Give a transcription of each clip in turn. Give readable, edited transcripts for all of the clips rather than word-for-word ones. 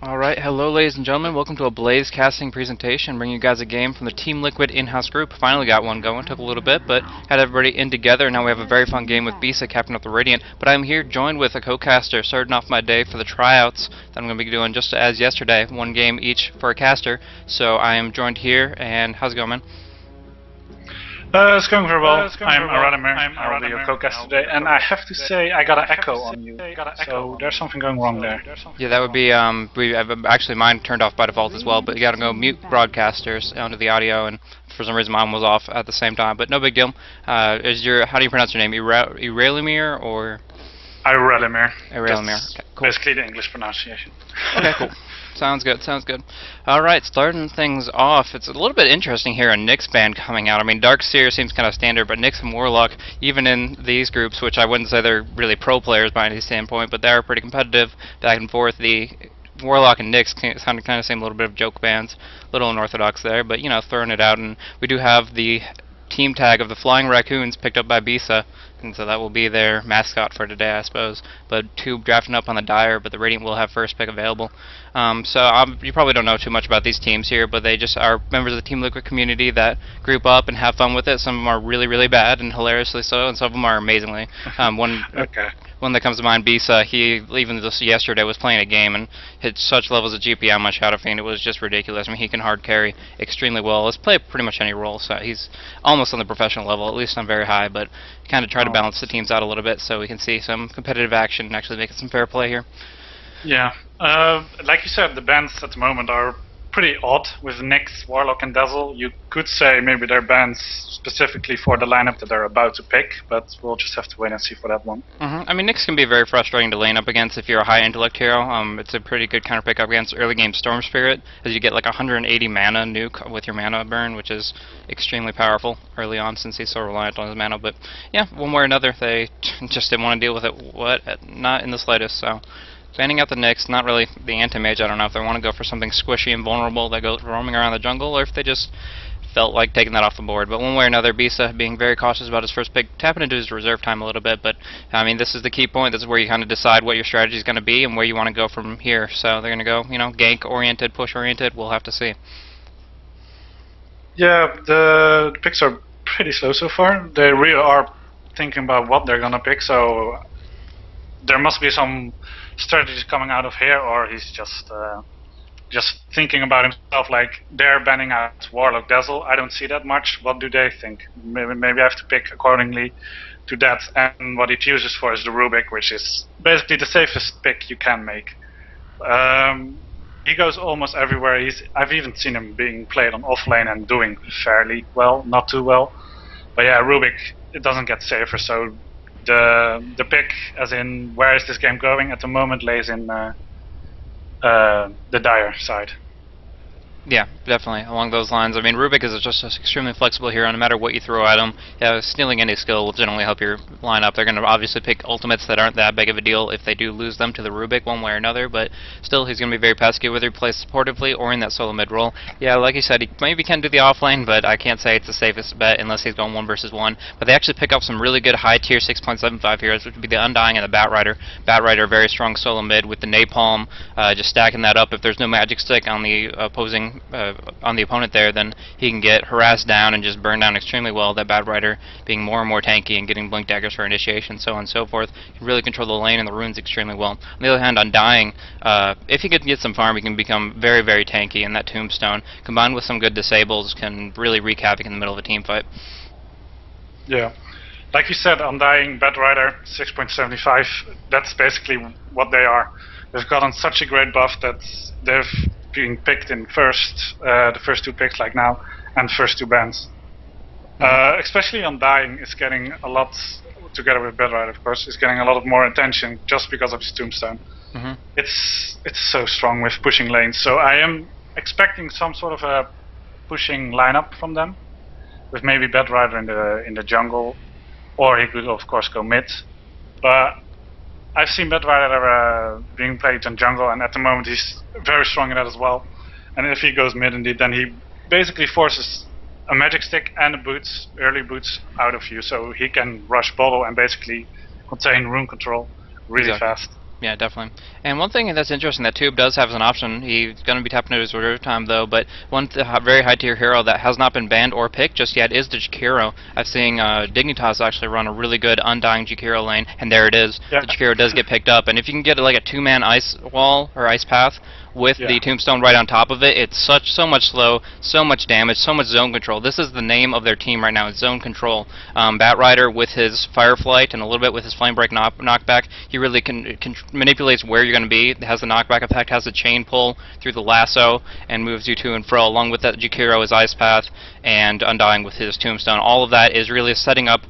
Alright, hello ladies and gentlemen, welcome to a Blaze casting presentation, bringing you guys a game from the Team Liquid in-house group. Finally got one going, took a little bit, but had everybody in together. Now we have a very fun game with Bisa capping up the Radiant, but I'm here joined with a co-caster, starting off my day for the tryouts that I'm going to be doing just as yesterday, one game each for a caster. So I am joined here, and how's it going, man? It's going very well. I'm Iralimir. I'll be your co-caster today, and I have to say I got an echo on you, so there's something going wrong there. Yeah, that would be, actually mine turned off by default as well, but you gotta go mute broadcasters onto the audio, and for some reason mine was off at the same time, but no big deal. How do you pronounce your name? Iralimir or? Iralimir. Iralimir. Okay, cool. Basically the English pronunciation. Okay, cool. Sounds good, sounds good. Alright, starting things off, it's a little bit interesting here, a Nyx band coming out. I mean, Dark Seer seems kind of standard, but Nyx and Warlock, even in these groups, which I wouldn't say they're really pro players by any standpoint, but they're pretty competitive, back and forth. The Warlock and Nyx kind of seem a little bit of joke bands, a little unorthodox there, but, you know, throwing it out. And we do have the team tag of the Flying Raccoons picked up by Bisa, and so that will be their mascot for today, I suppose. But two drafting up on the Dire, but the Radiant will have first pick available. You probably don't know too much about these teams here, but they just are members of the Team Liquid community that group up and have fun with it. Some of them are really, really bad and hilariously so, and some of them are amazingly. One that comes to mind, Bisa, he even just yesterday was playing a game and hit such levels of GP on my Shadow Fiend, it was just ridiculous. I mean, he can hard carry extremely well. Let's play pretty much any role, so he's almost on the professional level, at least on very high, but kind of try to balance the teams out a little bit so we can see some competitive action and actually make it some fair play here. Yeah, like you said, the bans at the moment are pretty odd with Nyx, Warlock, and Dazzle. You could say maybe they're bans specifically for the lineup that they're about to pick, but we'll just have to wait and see for that one. I mean, Nyx can be very frustrating to lane up against if you're a high intellect hero. It's a pretty good counter pick up against early game Storm Spirit, as you get like 180 mana nuke with your mana burn, which is extremely powerful early on since he's so reliant on his mana. But yeah, one way or another, they just didn't want to deal with it. Not in the slightest. So. Banning out the Nyx, not really the anti-mage. I don't know if they want to go for something squishy and vulnerable that goes roaming around the jungle, or if they just felt like taking that off the board. But one way or another, Bisa being very cautious about his first pick, tapping into his reserve time a little bit. But I mean, this is the key point. This is where you kind of decide what your strategy is going to be and where you want to go from here. So they're going to go, you know, gank-oriented, push-oriented. We'll have to see. Yeah, the picks are pretty slow so far. They really are thinking about what they're going to pick, so there must be some strategies coming out of here, or he's just thinking about himself, like they're banning out Warlock, Dazzle. I don't see that much. What do they think? Maybe I have to pick accordingly to that. And what he chooses for is the Rubik, which is basically the safest pick you can make. He goes almost everywhere. I've even seen him being played on offlane and doing fairly well, not too well. But yeah, Rubik, it doesn't get safer, so the pick, as in where is this game going at the moment, lays in the Dire side. Yeah, definitely, along those lines. I mean, Rubik is just extremely flexible here, no matter what you throw at him. Stealing any skill will generally help your lineup. They're going to obviously pick ultimates that aren't that big of a deal if they do lose them to the Rubik one way or another, but still, he's going to be very pesky, whether he plays supportively or in that solo mid role. Yeah, like you said, he maybe can do the offlane, but I can't say it's the safest bet unless he's going 1 versus 1. But they actually pick up some really good high tier 6.75 heroes, which would be the Undying and the Batrider. Batrider, very strong solo mid with the Napalm, just stacking that up. If there's no magic stick on the on the opponent there, then he can get harassed down and just burn down extremely well. That Batrider being more and more tanky and getting blink daggers for initiation, so on and so forth. He can really control the lane and the runes extremely well. On the other hand, Undying, if he can get some farm, he can become very, very tanky, and that Tombstone, combined with some good disables, can really wreak havoc in the middle of a team fight. Yeah. Like you said, Undying, Batrider, 6.75, that's basically what they are. They've gotten such a great buff that they've being picked in the first 2 picks like now, and first 2 bans. Especially Undying is getting a lot, together with Batrider of course, is getting a lot of more attention just because of his Tombstone. It's so strong with pushing lanes, so I am expecting some sort of a pushing lineup from them, with maybe Batrider in the jungle, or he could of course go mid. But I've seen Batrider being played in jungle, and at the moment he's very strong in that as well. And if he goes mid indeed, then he basically forces a magic stick and a boots, early boots, out of you, so he can rush bottle and basically contain rune control. really Exactly. fast. Yeah, definitely. And one thing that's interesting that Tube does have as an option, he's going to be tapping into his reserve time though, but one very high tier hero that has not been banned or picked just yet is the Jakiro. I've seen Dignitas actually run a really good Undying Jakiro lane, and there it is. Yeah. The Jakiro does get picked up, and if you can get like a 2-man ice wall or ice path with Yeah. the Tombstone right on top of it, it's so much slow, so much damage, so much zone control. This is the name of their team right now, it's zone control. Batrider with his Fireflight and a little bit with his Flame Break knockback, he really can manipulates where you're going to be. It has the knockback effect, has the chain pull through the lasso, and moves you to and fro. Along with that, Jakiro, his Ice Path, and Undying with his Tombstone. All of that is really setting up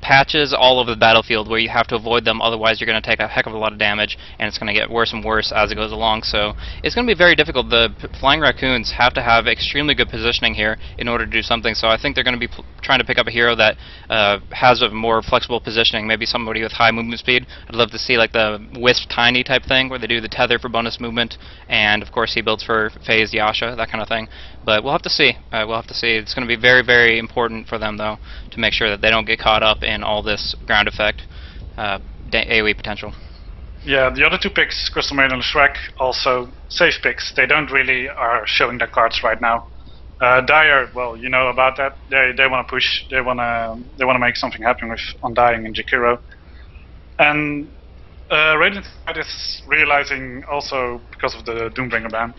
patches all over the battlefield where you have to avoid them, otherwise you're going to take a heck of a lot of damage, and it's going to get worse and worse as it goes along. So it's going to be very difficult. The Flying Raccoons have to have extremely good positioning here in order to do something. So I think they're going to be trying to pick up a hero that has a more flexible positioning, maybe somebody with high movement speed. I'd love to see like the Wisp Tiny type thing where they do the tether for bonus movement, and of course he builds for phase Yasha, that kind of thing. But we'll have to see. We'll have to see. It's going to be very, very important for them though to make sure that they don't get caught up in all this ground effect AoE potential. Yeah, the other two picks, Crystal Maiden and Shrek, also safe picks. They don't really are showing their cards right now. Dire, well, you know about that. They want to push. They want to make something happen with Undying and Jakiro. And Radiant Tide is realizing also because of the Doombringer ban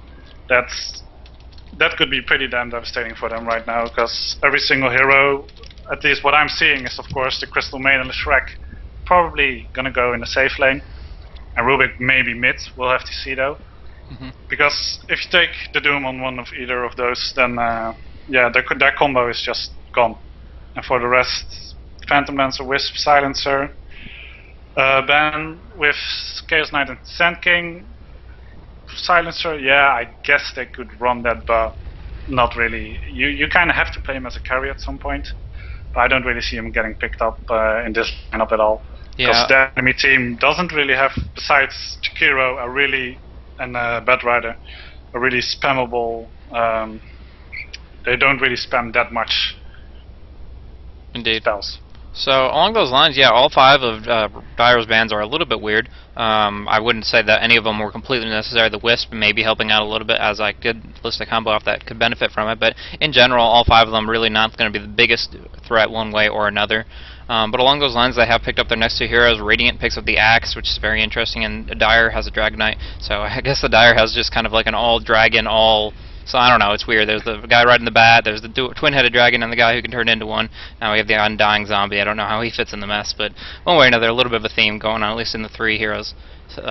that could be pretty damn devastating for them right now, because every single hero, at least what I'm seeing, is of course the Crystal Maiden and the Shrek probably gonna go in the safe lane, and Rubik maybe mid. We'll have to see though. Because if you take the Doom on one of either of those, then yeah, their combo is just gone. And for the rest, Phantom Lancer, Wisp, Silencer, ban with Chaos Knight and Sand King, Silencer, yeah, I guess they could run that, but not really. You kind of have to play him as a carry at some point, but I don't really see him getting picked up in this lineup at all. Because the enemy team doesn't really have, besides Jakiro, and Batrider, a really spammable. They don't really spam that much. Indeed. Spells. So along those lines, yeah, all 5 of Dire's bans are a little bit weird. I wouldn't say that any of them were completely necessary. The Wisp may be helping out a little bit, as I could list a combo off that could benefit from it, but in general, all 5 of them really not going to be the biggest threat one way or another. But along those lines, they have picked up their next 2 heroes. Radiant picks up the Axe, which is very interesting, and Dire has a Dragonite. So I guess the Dire has just kind of like an all-dragon, So I don't know, it's weird. There's the guy riding the bat, there's the twin-headed dragon, and the guy who can turn into one. Now we have the Undying Zombie. I don't know how he fits in the mess, but one way or another, a little bit of a theme going on, at least in the 3 heroes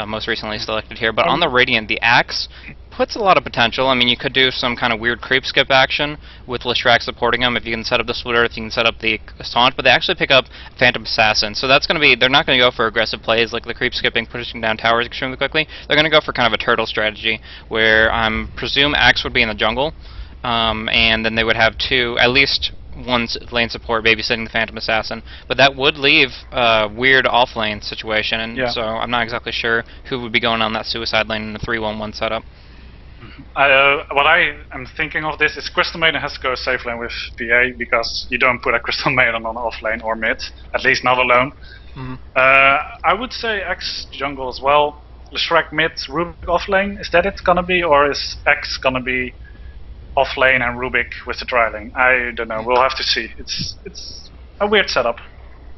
most recently selected here. But on the Radiant, the Axe puts a lot of potential. I mean, you could do some kind of weird creep skip action with Leshrac supporting him if you can set up the Split Earth, you can set up the Assaunt, but they actually pick up Phantom Assassin. So that's going to be, they're not going to go for aggressive plays like the creep skipping, pushing down towers extremely quickly. They're going to go for kind of a turtle strategy where I presume Axe would be in the jungle, and then they would have at least one lane support babysitting the Phantom Assassin, but that would leave a weird off-lane situation, and so I'm not exactly sure who would be going on that suicide lane in a 3-1-1 setup. What I am thinking of this is Crystal Maiden has to go safe lane with PA, because you don't put a Crystal Maiden on off lane or mid, at least not alone. I would say X jungle as well, Leshrac mid, Rubik off lane. Is that it gonna be, or is X gonna be off lane and Rubik with the tri lane? I don't know. We'll have to see. It's a weird setup.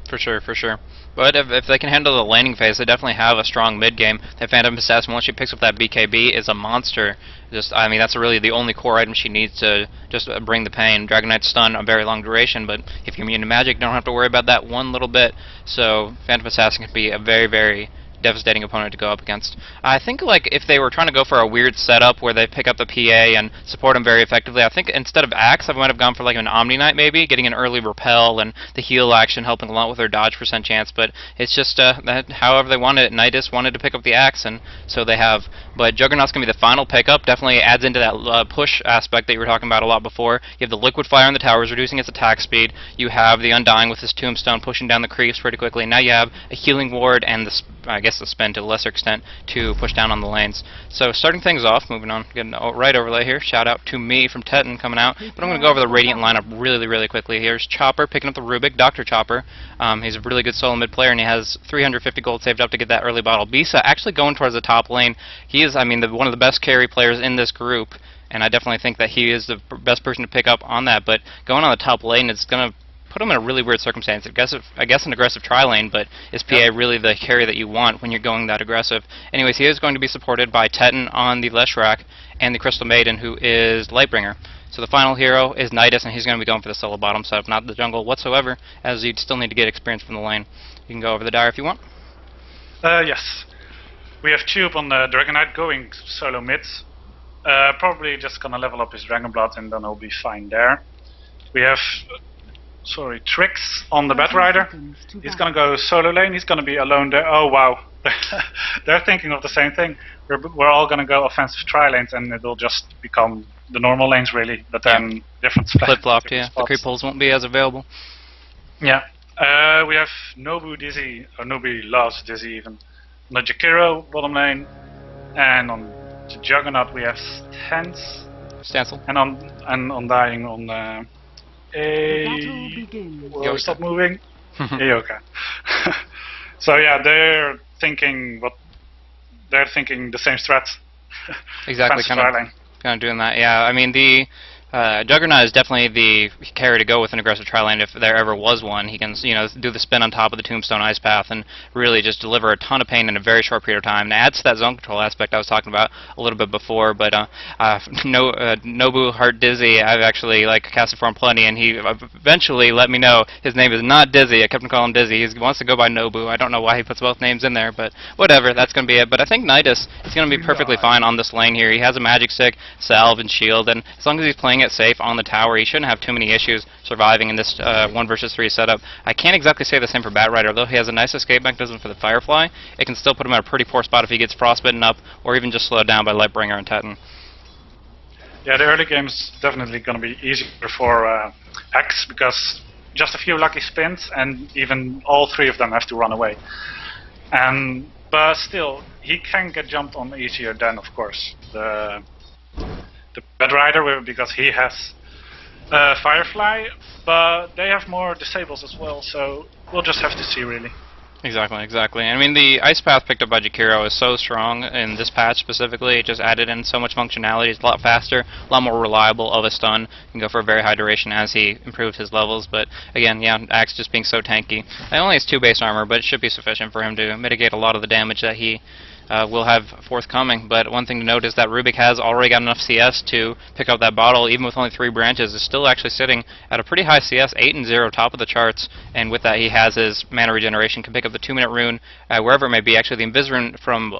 For sure, for sure. But if they can handle the laning phase, they definitely have a strong mid game. That Phantom Assassin, once she picks up that BKB, is a monster. I mean, that's really the only core item she needs to just bring the pain. Dragonite's stun a very long duration, but if you're immune to magic, you don't have to worry about that one little bit. So Phantom Assassin can be a very, very devastating opponent to go up against. I think like if they were trying to go for a weird setup where they pick up the PA and support him very effectively, I think instead of Axe, I might have gone for like an Omni Knight maybe, getting an early repel and the heal action helping a lot with their dodge % chance, but it's just that however they wanted it. Nidus wanted to pick up the Axe, and so they have but Juggernaut's going to be the final pickup. Definitely adds into that push aspect that you were talking about a lot before. You have the Liquid Fire on the towers, reducing its attack speed. You have the Undying with his Tombstone pushing down the creeps pretty quickly. Now you have a Healing Ward and I guess the Spin to a lesser extent to push down on the lanes. So starting things off, moving on, getting a right overlay here. Shout out to me from Teton coming out. But I'm going to go over the Radiant lineup really quickly. Here's Chopper picking up the Rubik, Dr. Chopper. He's a really good solo mid player, and he has 350 gold saved up to get that early bottle. Bisa actually going towards the top lane. He is, I mean, one of the best carry players in this group, and I definitely think that he is the best person to pick up on that. But going on the top lane, it's going to put him in a really weird circumstance. I guess an aggressive tri-lane, but is PA really the carry that you want when you're going that aggressive? Anyways, he is going to be supported by Teton on the Leshrac and the Crystal Maiden, who is Lightbringer. So the final hero is Nidus, and he's going to be going for the solo bottom setup, not the jungle whatsoever, as you'd still need to get experience from the lane. You can go over the Dire if you want. Yes. We have Tube on the Dragon Knight going solo mids. Probably just gonna level up his Dragon Blood and then he'll be fine there. We have Trix on the Bat Rider. He's gonna go solo lane, he's gonna be alone there. Oh wow. They're thinking of the same thing. We're all gonna go offensive tri-lanes and it'll just become the normal lanes really, but then different flip-flopped, yeah. The creep holes won't be as available. Yeah. We have Nobu Dizzy, or Nobu loves Dizzy even. On the Jakiro bottom lane, and on the Juggernaut we have Stancil. And on Undying on stop moving. Ayoka. So yeah, they're thinking the same strats. Exactly, kind of doing that. Yeah, I mean the Juggernaut is definitely the carry to go with an aggressive tri-lane if there ever was one. He can, do the spin on top of the Tombstone Ice Path and really just deliver a ton of pain in a very short period of time. And it adds to that zone control aspect I was talking about a little bit before. But Nobu Heart Dizzy, I've actually casted for him plenty, and he eventually let me know his name is not Dizzy. I kept on calling him Dizzy. He wants to go by Nobu. I don't know why he puts both names in there, but whatever. That's going to be it. But I think Nidus is going to be perfectly fine on this lane here. He has a Magic Stick, Salve, and Shield, and as long as he's playing it safe on the tower, he shouldn't have too many issues surviving in this 1 versus 3 setup. I can't exactly say the same for Bat Rider, although he has a nice escape mechanism for the Firefly. It can still put him in a pretty poor spot if he gets frostbitten up, or even just slowed down by Lightbringer and Teton. Yeah, the early game is definitely going to be easier for X, because just a few lucky spins, and even all 3 of them have to run away. But still, he can get jumped on easier than, of course, the Bat Rider, because he has Firefly, but they have more disables as well, so we'll just have to see really. Exactly. I mean, the Ice Path picked up by Jakiro is so strong in this patch specifically. It just added in so much functionality. It's a lot faster, a lot more reliable of a stun. You can go for a very high duration as he improves his levels. But again, yeah, Axe just being so tanky. It only has 2 base armor, but it should be sufficient for him to mitigate a lot of the damage that he will have forthcoming. But one thing to note is that Rubik has already got enough CS to pick up that bottle, even with only 3 branches. Is still actually sitting at a pretty high CS, 8 and 0, top of the charts. And with that, he has his mana regeneration, can pick up the 2-minute rune wherever it may be. Actually, the Invis rune from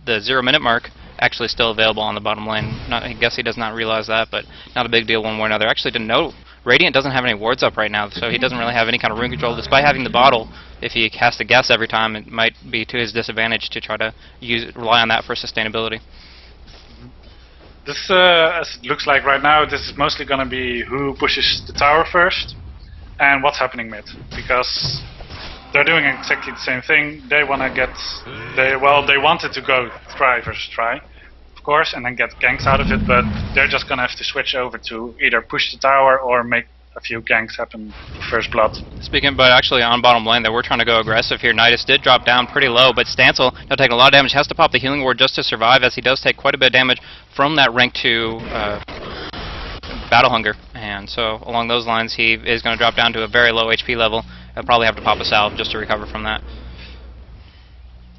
the 0-minute mark actually still available on the bottom lane. I guess he does not realize that, but not a big deal one way or another. Actually, didn't know Radiant doesn't have any wards up right now, so he doesn't really have any kind of rune control. Despite having the bottle, if he has to guess every time, it might be to his disadvantage to try to rely on that for sustainability. This, as it looks like right now, this is mostly going to be who pushes the tower first and what's happening mid, because they're doing exactly the same thing. They want to they wanted to go try versus try, of course, and then get ganks out of it, but they're just going to have to switch over to either push the tower or make a few ganks happen first blood. Speaking, but actually on bottom lane, that we're trying to go aggressive here. Nidus did drop down pretty low, but Stancil, now taking a lot of damage, has to pop the healing ward just to survive, as he does take quite a bit of damage from that rank 2 battle hunger. And so along those lines, he is going to drop down to a very low HP level. He'll probably have to pop a salve just to recover from that.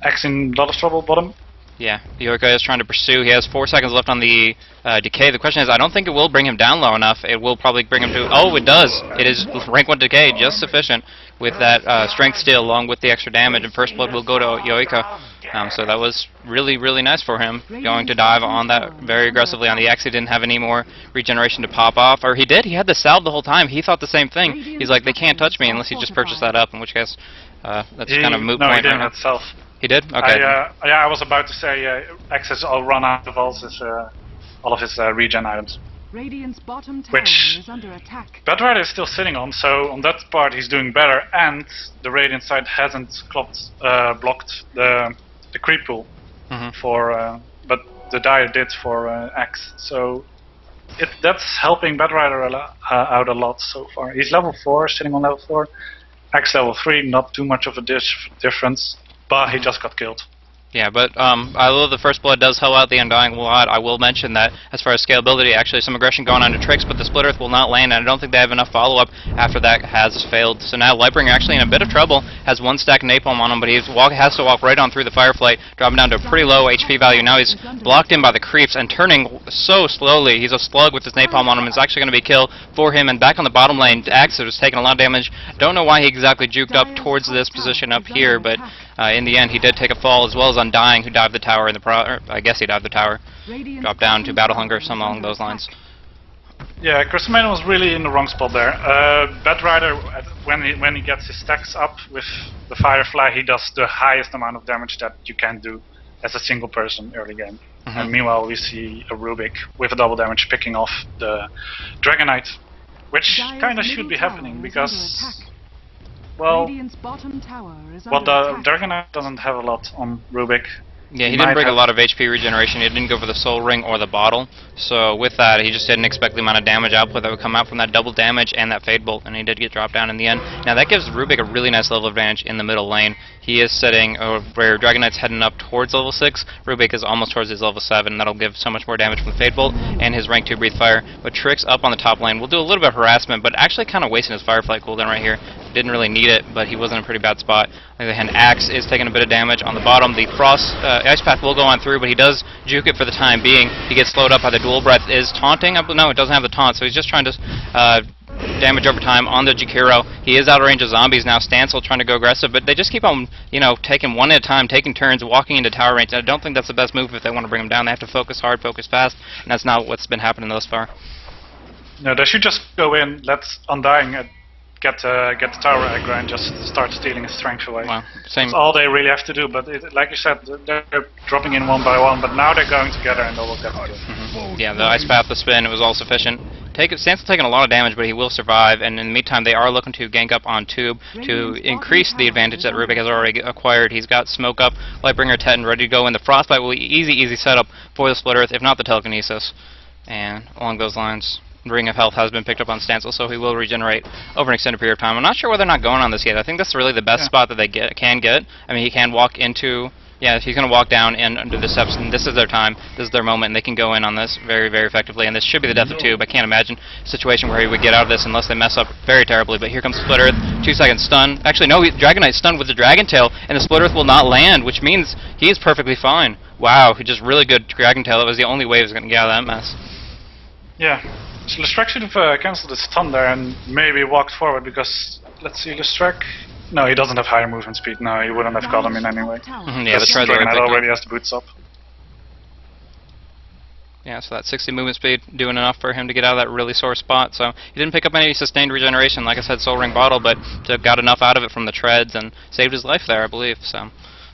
X in a lot of trouble bottom. Yeah, Yoika is trying to pursue. He has 4 seconds left on the decay. The question is, I don't think it will bring him down low enough. It will probably bring him to... Oh, it does! It is rank 1 decay, just sufficient with that strength steal along with the extra damage, and first blood will go to Yoika. So that was really, really nice for him, going to dive on that very aggressively on the X. He didn't have any more regeneration to pop off. Or he did, he had the salve the whole time. He thought the same thing. He's like, they can't touch me unless he just purchased that up, in which case, that's kind of a moot point. No, he didn't have salve. He did? Okay. Yeah, I was about to say X has all run out of all of his regen items. Radiant's bottom tower Which is under attack. Bedrider is still sitting on, so on that part he's doing better, and the Radiant side hasn't blocked the creep pool for, but the Dire did for X. So that's helping Bedrider out a lot so far. He's level 4, sitting on level 4. X level 3, not too much of a difference, but he just got killed. Yeah, but although the First Blood does help out the Undying a lot, I will mention that as far as scalability, actually some aggression going on to Tricks, but the Split Earth will not land, and I don't think they have enough follow-up after that has failed. So now Lightbringer actually in a bit of trouble, has 1 stack Napalm on him, but he has to walk right on through the Fireflight, dropping down to a pretty low HP value. Now he's blocked in by the creeps and turning so slowly. He's a slug with his Napalm on him. It's actually going to be a kill for him, and back on the bottom lane, Axe is taking a lot of damage. Don't know why he exactly juked up towards this position up here, but in the end, he did take a fall, as well as Undying, who dived the tower in the I guess he dived the tower. Dropped down to Battle Hunger, something along those lines. Yeah, Crystalman was really in the wrong spot there. Bedrider, when he gets his stacks up with the Firefly, he does the highest amount of damage that you can do as a single person early game. And meanwhile, we see a Rubik with a double damage picking off the Dragonite, which kind of should be happening because, well, the Dragonite doesn't have a lot on Rubik. Yeah, he didn't bring a lot of HP regeneration. He didn't go for the Soul Ring or the Bottle. So with that, he just didn't expect the amount of damage output that would come out from that double damage and that Fade Bolt, and he did get dropped down in the end. Now that gives Rubik a really nice level advantage in the middle lane. He is sitting where Dragonite's heading up towards level 6. Rubik is almost towards his level 7. That'll give so much more damage from the Fade Bolt and his rank 2 Breathe Fire. But Trix up on the top lane will do a little bit of harassment, but actually kind of wasting his Fireflight cooldown right here. Didn't really need it, but he was in a pretty bad spot. On the other hand, Axe is taking a bit of damage on the bottom. The Frost Ice Path will go on through, but he does juke it for the time being. He gets slowed up by the Dual Breath. Is taunting? No, it doesn't have the taunt, so he's just trying to damage over time on the Jakiro. He is out of range of zombies now. Stancil trying to go aggressive, but they just keep on, taking one at a time, taking turns, walking into tower range. And I don't think that's the best move if they want to bring him down. They have to focus hard, focus fast, and that's not what's been happening thus far. No, they should just go in, let Undying get the tower aggro and just start stealing his strength away. Well, same. That's all they really have to do, but like you said, they're dropping in one by one, but now they're going together and they will get the Yeah, the Ice Path, the spin, it was all sufficient. Stancil's taking a lot of damage, but he will survive, and in the meantime, they are looking to gank up on Tube to increase the advantage that Rubik has already acquired. He's got Smoke up, Lightbringer Teton ready to go in. The Frostbite will be easy setup for the Split Earth, if not the Telekinesis. And along those lines, Ring of Health has been picked up on Stancil, so he will regenerate over an extended period of time. I'm not sure whether or not going on this yet. I think that's really the best spot that they can get. I mean, he can walk into... Yeah, if he's going to walk down and under the steps, and this is their time, this is their moment, and they can go in on this very, very effectively, and this should be the death of Tube. I can't imagine a situation where he would get out of this unless they mess up very terribly, but here comes Split Earth, 2-second stun. Actually, no, Dragonite's stunned with the Dragon Tail, and the Split Earth will not land, which means he is perfectly fine. Wow, just really good Dragon Tail. That was the only way he was going to get out of that mess. Yeah, so Lestrak should have cancelled his stun there and maybe walked forward, because, let's see, Lestrak... No, he doesn't have higher movement speed. No, he wouldn't have got him in anyway. Yeah, the Dragonite already has the boots up. Yeah, so that 60 movement speed doing enough for him to get out of that really sore spot. So he didn't pick up any sustained regeneration, like I said, Soul Ring Bottle, but got enough out of it from the treads and saved his life there, I believe. So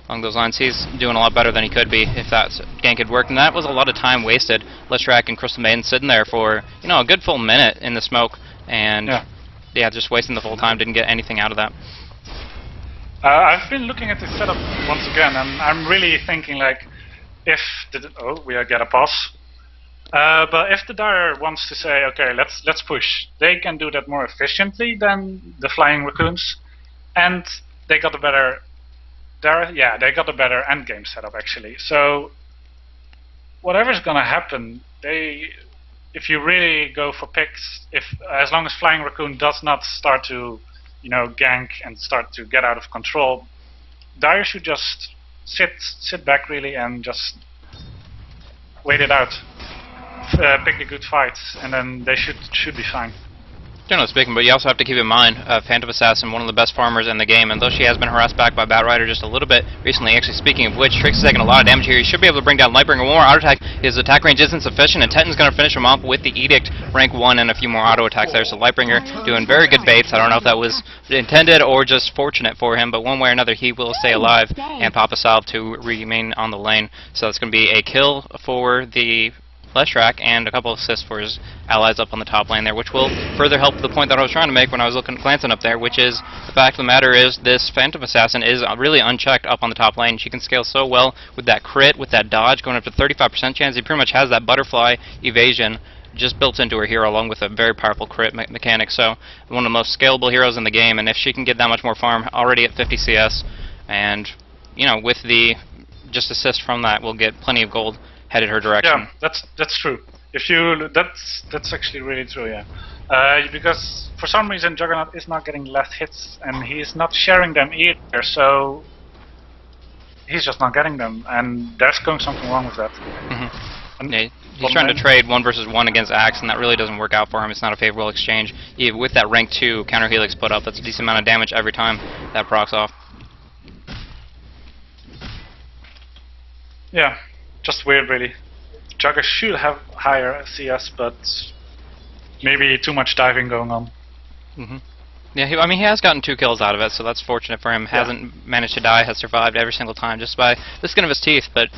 along those lines, he's doing a lot better than he could be if that gank had worked. And that was a lot of time wasted. Lestrak and Crystal Maiden sitting there for a good full minute in the smoke, and yeah, just wasting the full time. Didn't get anything out of that. I've been looking at the setup once again, and I'm really thinking like, we get a pass. But if the Dire wants to say, okay, let's push, they can do that more efficiently than the Flying Raccoons, and they got a better, they got a better endgame setup actually. So whatever's gonna happen, if you really go for picks, as long as Flying Raccoon does not start to gank and start to get out of control, Dire should just sit back really and just wait it out, pick the good fights, and then they should be fine. Generally speaking, but you also have to keep in mind, Phantom Assassin, one of the best farmers in the game, and though she has been harassed back by Batrider just a little bit recently, actually speaking of which, Trix is taking a lot of damage here. He should be able to bring down Lightbringer. One more auto attack. His attack range isn't sufficient, and Tetten's going to finish him off with the Edict, rank 1, and a few more auto attacks there. So Lightbringer doing very good baits. I don't know if that was intended or just fortunate for him, but one way or another he will stay alive and pop a salve to remain on the lane. So it's going to be a kill for the Leshrac and a couple of assists for his allies up on the top lane there, which will further help the point that I was trying to make when I was glancing up there, which is the fact of the matter is this Phantom Assassin is really unchecked up on the top lane. She can scale so well with that crit, with that dodge, going up to 35% chance. He pretty much has that butterfly evasion just built into her hero, along with a very powerful crit mechanic. So one of the most scalable heroes in the game, and if she can get that much more farm, already at 50 CS, and with the just assist from that, we'll get plenty of gold headed her direction. Yeah, that's true. If you that's actually really true. Yeah, because for some reason Juggernaut is not getting last hits, and he's not sharing them either. So he's just not getting them, and there's going something wrong with that. Yeah, he's trying to trade 1 versus 1 against Axe, and that really doesn't work out for him. It's not a favorable exchange. Even with that rank 2 counter helix put up, that's a decent amount of damage every time that procs off. Yeah, just weird, really. Jugger should have higher CS, but maybe too much diving going on. Yeah, he has gotten 2 kills out of it, so that's fortunate for him. Yeah. Hasn't managed to die, has survived every single time just by the skin of his teeth. But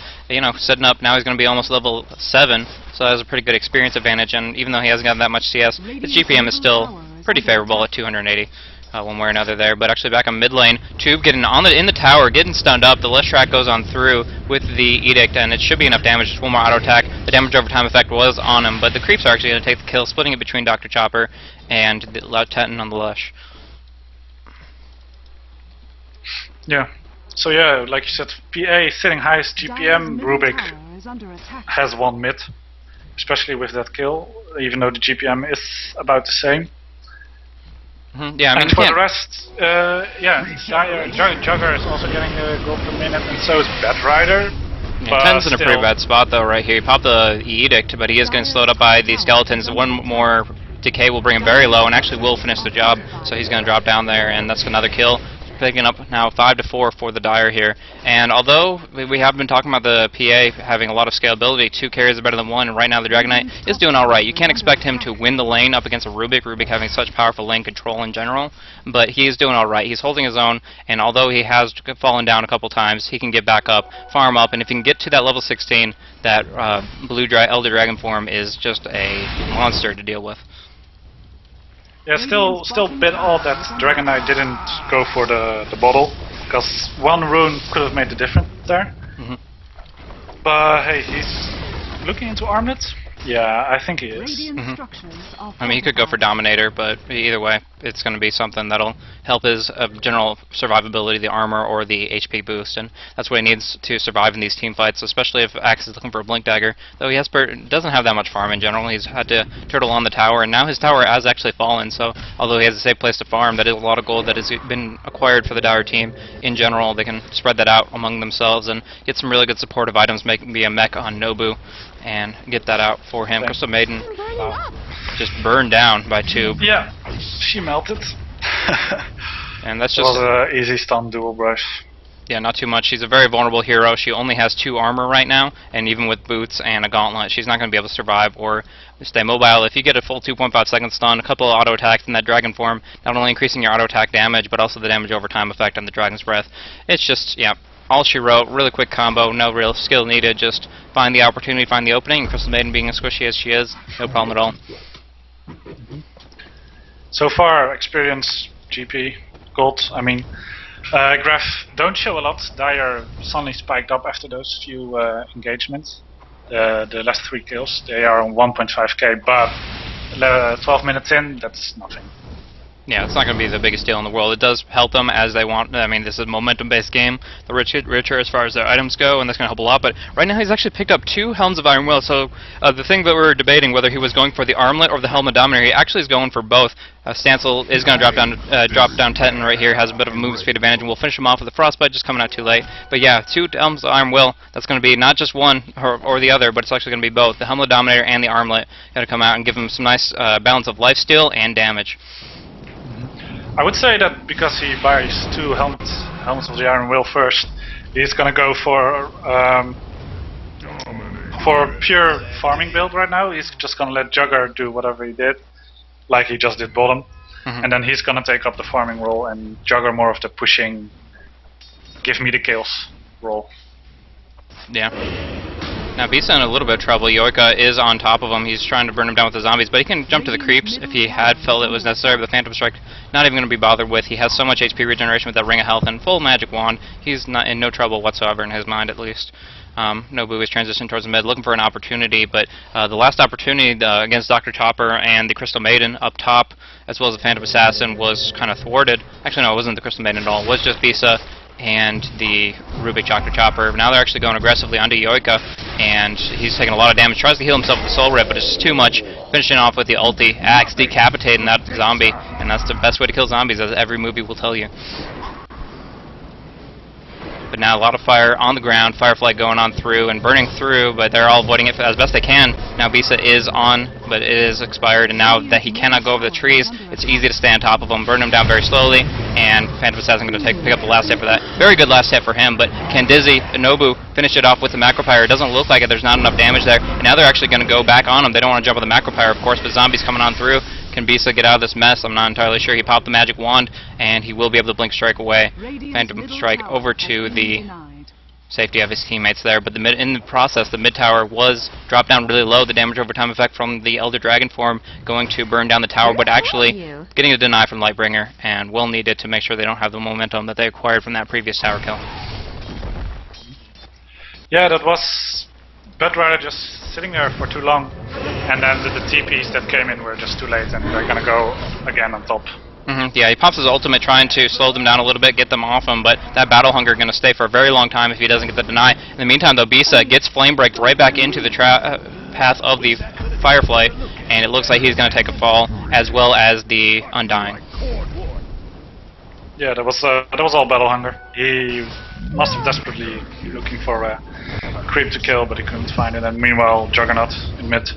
setting up now, he's going to be almost level 7, so that has a pretty good experience advantage. And even though he hasn't gotten that much CS, his GPM is still pretty favorable at 280. One way or another there, but actually back on mid lane, Tube getting in the tower, getting stunned up. The Leshrac goes on through with the Edict, and it should be enough damage. Just one more auto attack. The damage over time effect was on him, but the creeps are actually going to take the kill, splitting it between Dr. Chopper and the Tetten on the Lesh. Yeah. So yeah, like you said, PA sitting highest GPM. Rubik has won mid, especially with that kill, even though the GPM is about the same. Yeah, I mean, and for the rest, Jugger is also getting a gold per minute, and so is Batrider. Yeah, Ten's in a pretty bad spot though right here. He popped the Edict, but he is getting slowed up by the skeletons. One more decay will bring him very low, and actually will finish the job. So he's going to drop down there, and that's another kill. Picking up now 5-4 for the Dire here. And although we have been talking about the PA having a lot of scalability, 2 carries are better than 1, and right now the Dragon Knight is doing alright. You can't expect him to win the lane up against a Rubik having such powerful lane control in general, but he is doing alright. He's holding his own, and although he has fallen down a couple times, he can get back up, farm up, and if he can get to that level 16, that blue Elder Dragon form is just a monster to deal with. Yeah, still a bit odd that Dragon Knight didn't go for the bottle, because 1 rune could have made the difference there. But hey, he's looking into armlets. Yeah, I think he is. I mean, he could go for Dominator, but either way, it's going to be something that'll help his general survivability, the armor, or the HP boost, and that's what he needs to survive in these team fights, especially if Axe is looking for a Blink Dagger. Though he doesn't have that much farm in general, he's had to turtle on the tower, and now his tower has actually fallen, so although he has a safe place to farm, that is a lot of gold that has been acquired for the Dire team in general. They can spread that out among themselves and get some really good supportive items, maybe a mech on Nobu, and get that out for him. Crystal Maiden just burned down by Tube. Yeah, she melted. And that's it just was an easy stun dual brush. Yeah, not too much. She's a very vulnerable hero. She only has 2 armor right now, and even with boots and a gauntlet, she's not going to be able to survive or stay mobile. If you get a full 2.5 second stun, a couple of auto attacks in that dragon form, not only increasing your auto attack damage, but also the damage over time effect on the dragon's breath. It's just, yeah, all she wrote, really quick combo, no real skill needed, just find the opportunity, find the opening, and Crystal Maiden being as squishy as she is, no problem at all. So far, experience, GP, gold, I mean, Graph don't show a lot. Dire suddenly spiked up after those few engagements. The last 3 kills, they are on 1.5k, but 12 minutes in, that's nothing. Yeah, it's not going to be the biggest deal in the world. It does help them as they want. I mean, this is a momentum-based game. The rich get richer as far as their items go, and that's going to help a lot. But right now, he's actually picked up 2 Helms of Iron Will. So the thing that we were debating, whether he was going for the Armlet or the Helm of Dominator, he actually is going for both. Stancil is going to drop down Teton right here, has a bit of a move speed advantage, and we'll finish him off with a Frostbite, just coming out too late. But yeah, 2 Helms of Iron Will. That's going to be not just one or the other, but it's actually going to be both. The Helm of Dominator and the Armlet going to come out and give him some nice balance of lifesteal and damage. I would say that because he buys 2 helmets of the Iron Will first, he's gonna go for pure farming build right now. He's just gonna let Jugger do whatever he did, like he just did bottom, and then he's gonna take up the farming role and Jugger more of the pushing, give me the kills role. Yeah. Now Bisa in a little bit of trouble. Yoika is on top of him. He's trying to burn him down with the zombies, but he can jump to the creeps if he had felt it was necessary. But the Phantom Strike, not even going to be bothered with. He has so much HP regeneration with that Ring of Health and full Magic Wand. He's not in no trouble whatsoever in his mind, at least. Nobu is transitioning towards the mid, looking for an opportunity, but the last opportunity against Dr. Chopper and the Crystal Maiden up top, as well as the Phantom Assassin, was kind of thwarted. Actually, no, it wasn't the Crystal Maiden at all. It was just Bisa and the Rubik Dr. Chopper. Now they're actually going aggressively onto Yoika, and he's taking a lot of damage. Tries to heal himself with the Soul Rip, but it's just too much. Finishing off with the ulti, axe, decapitating that zombie, and that's the best way to kill zombies, as every movie will tell you. But now a lot of fire on the ground, Firefly going on through and burning through, but they're all avoiding it as best they can. Now Bisa is on, but it is expired, and now that he cannot go over the trees, it's easy to stay on top of him, burn him down very slowly, and Phantom Assassin going to pick up the last hit for that. Very good last hit for him, but can Dizzy and Nobu finish it off with the Macro Pyre? It doesn't look like it, there's not enough damage there, and now they're actually going to go back on him. They don't want to jump with the Macro Pyre, of course, but zombies coming on through. Can Bisa get out of this mess? I'm not entirely sure. He popped the Magic Wand, and he will be able to Blink Strike away. Phantom Strike over to the safety of his teammates there, but in the process, the mid tower was dropped down really low. The damage over time effect from the Elder Dragon form going to burn down the tower, but actually getting a deny from Lightbringer, and well needed to make sure they don't have the momentum that they acquired from that previous tower kill. Yeah, that was Bedrider just sitting there for too long, and then the TPs that came in were just too late, and they're gonna go again on top. Yeah, he pops his ultimate trying to slow them down a little bit, get them off him, but that Battle Hunger going to stay for a very long time if he doesn't get the deny. In the meantime, though, Bisa gets Flame Breaked right back into the path of the Firefly, and it looks like he's going to take a fall, as well as the Undying. Yeah, that was all Battle Hunger. He must have desperately been looking for a creep to kill, but he couldn't find it, and meanwhile, Juggernaut in mid.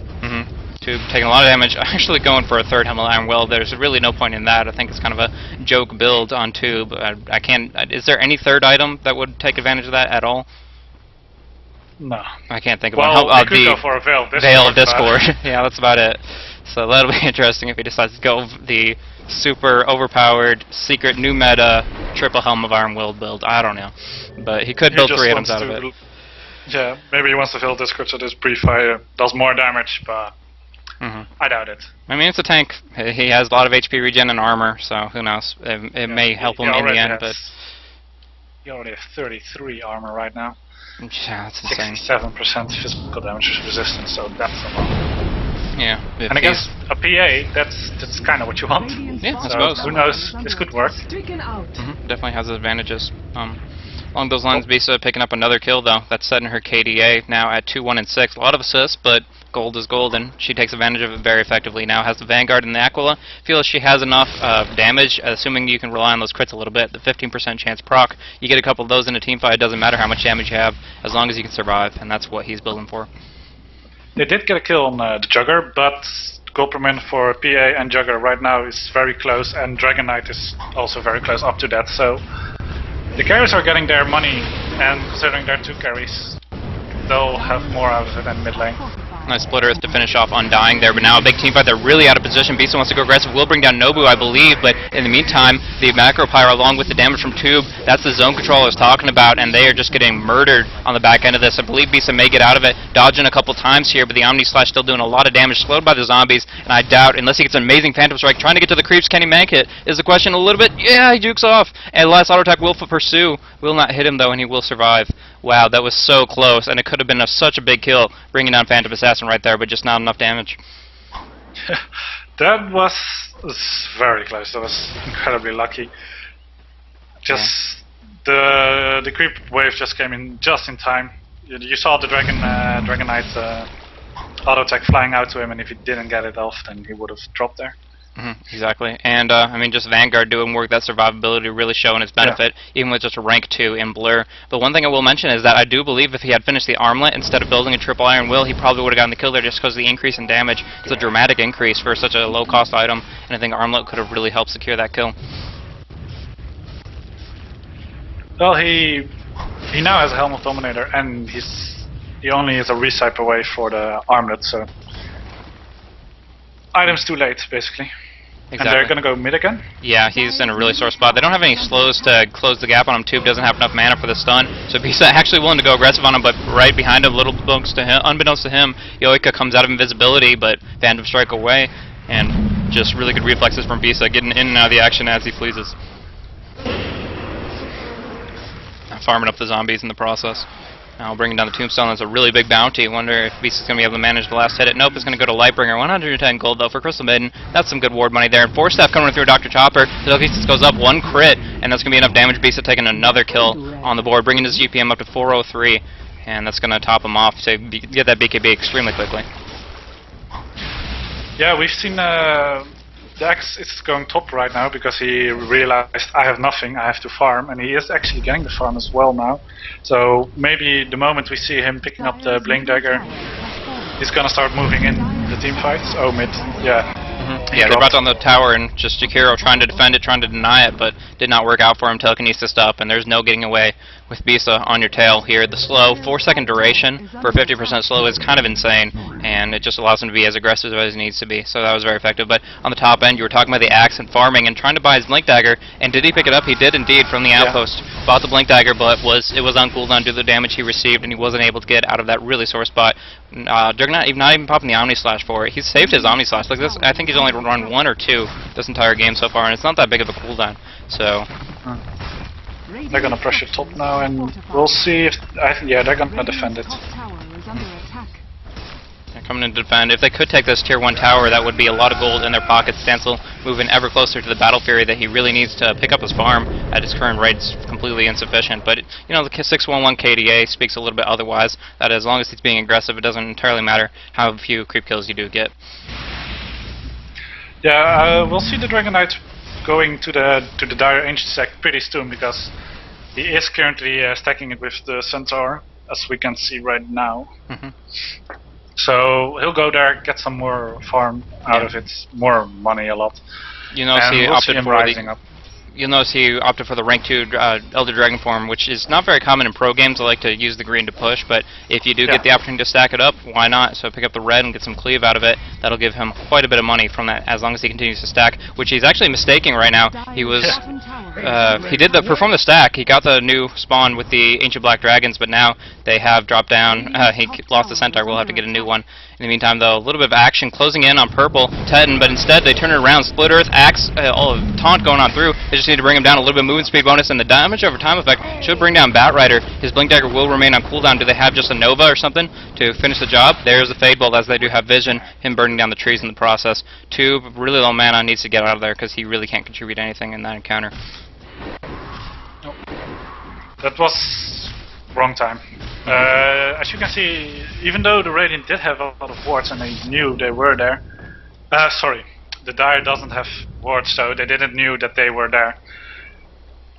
Tube taking a lot of damage, actually going for a third Helm of Iron Will. There's really no point in that. I think it's kind of a joke build on Tube. I can't. Is there any third item that would take advantage of that at all? No. I can't think of one. Well, could go for a Veil of Discord. Veil of Discord. Yeah, that's about it. So that'll be interesting if he decides to go the super overpowered, secret new meta triple Helm of Iron Will build. I don't know, but he could build 3 items out of it. Yeah, maybe he wants to Veil of Discord so this pre-fire does more damage, but I doubt it. I mean, it's a tank. He has a lot of HP regen and armor, so who knows? It may help him in the end, but he already has 33 armor right now. Yeah, that's insane. 67% physical damage resistance, so that's a lot. Yeah. And against a PA, that's kind of what you want. Yeah, I so suppose. Who knows? This could work. Definitely has advantages. Along those lines, Bisa picking up another kill, though. That's setting her KDA now at 2, 1, and 6. A lot of assists, but gold is gold, and she takes advantage of it very effectively. Now has the Vanguard and the Aquila. Feels she has enough damage, assuming you can rely on those crits a little bit. The 15% chance proc. You get a couple of those in a team fight, it doesn't matter how much damage you have, as long as you can survive, and that's what he's building for. They did get a kill on the Jugger, but gold per min for PA and Jugger right now is very close, and Dragon Knight is also very close up to that, so the carries are getting their money, and considering they're 2 carries, they'll have more out of it than mid lane. Nice Split Earth to finish off Undying there, but now a big team fight. They're really out of position. Bisa wants to go aggressive. Will bring down Nobu, I believe, but in the meantime, the Macro Pyre, along with the damage from Tube, that's the zone control I was talking about, and they are just getting murdered on the back end of this. I believe Bisa may get out of it, dodging a couple times here, but the Omni Slash still doing a lot of damage, slowed by the zombies, and I doubt, unless he gets an amazing Phantom Strike, trying to get to the creeps, can he mank it? Is the question a little bit? Yeah, he jukes off, and last auto attack will pursue. Will not hit him, though, and he will survive. Wow, that was so close, and it could have been such a big kill, bringing down Phantom Assassin right there, but just not enough damage. That was was very close. That was incredibly lucky. Just the creep wave just came in just in time. You saw the Dragon Knight auto attack flying out to him, and if he didn't get it off, then he would have dropped there. Exactly, and I mean, just Vanguard doing work, that survivability really showing its benefit, even with just a rank 2 in Blur. But one thing I will mention is that I do believe if he had finished the armlet instead of building a triple iron will, he probably would have gotten the kill there just because the increase in damage is a dramatic increase for such a low-cost item, and I think armlet could have really helped secure that kill. Well, he now has a Helm of Dominator, and he only is a recipe away for the armlet, so items too late, basically. Exactly. And they're gonna go mid again? Yeah, he's in a really sore spot. They don't have any slows to close the gap on him. Tube doesn't have enough mana for the stun, so he's actually willing to go aggressive on him, but right behind him, unbeknownst to him, Yoika comes out of invisibility, but Phantom Strike away, and just really good reflexes from Bisa, getting in and out of the action as he pleases. Farming up the zombies in the process. Now bringing down the tombstone. That's a really big bounty. Wonder if Beast is going to be able to manage the last hit it. Nope, it's going to go to Lightbringer. 110 gold though for Crystal Maiden. That's some good ward money there. And 4-staff coming through Dr. Chopper. The Beast goes up 1 crit, and that's going to be enough damage. Beast taking another kill on the board, bringing his GPM up to 403, and that's going to top him off to get that BKB extremely quickly. Yeah, we've seen Dax is going top right now because he realized I have nothing, I have to farm, and he is actually getting the farm as well now. So maybe the moment we see him picking up the Blink Dagger, he's gonna start moving in the team fights. Oh, mid, yeah. Yeah, they brought down the tower, and just Jakiro trying to defend it, trying to deny it, but did not work out for him. Telekinesis up, and there's no getting away with Bisa on your tail here. The slow, 4-second duration for 50% slow is kind of insane, and it just allows him to be as aggressive as he needs to be, so that was very effective. But on the top end, you were talking about the axe and farming and trying to buy his Blink Dagger, and did he pick it up? He did indeed from the outpost. Bought the Blink Dagger, but it was on cooldown due to the damage he received, and he wasn't able to get out of that really sore spot. Juggernaut not even popping the Omni Slash for it. He's saved his Omni Slash. Like this, I think he's only run 1 or 2 this entire game so far, and it's not that big of a cooldown. So they're gonna pressure top now, and we'll see if they're gonna defend it. They're coming in to defend. If they could take this tier 1 tower, that would be a lot of gold in their pockets. Stancil moving ever closer to the Battle Fury that he really needs to pick up his farm at his current rates. Completely insufficient. But you know, the 611 KDA speaks a little bit otherwise. That as long as he's being aggressive, it doesn't entirely matter how few creep kills you do get. Yeah, we'll see the Dragon Knight going to the Dire Ancient stack pretty soon, because he is currently stacking it with the Centaur, as we can see right now. So he'll go there, get some more farm out of it, more money a lot. You know, and he we'll see opted him for rising up. You'll notice he opted for the rank 2 Elder Dragon form, which is not very common in pro games. I like to use the green to push, but if you do get the opportunity to stack it up, why not? So pick up the red and get some cleave out of it. That'll give him quite a bit of money from that, as long as he continues to stack, which he's actually mistaking right now. He was he did perform the stack. He got the new spawn with the Ancient Black Dragons, but now they have dropped down. He lost the Centaur. We'll have to get a new one. In the meantime, though, a little bit of action closing in on purple Titan, but instead they turn it around. Split Earth, Axe, all of taunt going on through. They just need to bring him down a little bit of movement speed bonus, and the damage over time effect should bring down Batrider. His Blink Dagger will remain on cooldown. Do they have just a Nova or something to finish the job? There's the Fade Bolt, as they do have Vision, him burning down the trees in the process. Tube, really low mana, needs to get out of there because he really can't contribute anything in that encounter. Nope. That was wrong time. As you can see, even though the Radiant did have a lot of wards and they knew they were there, sorry, the Dire doesn't have wards, so they didn't knew that they were there.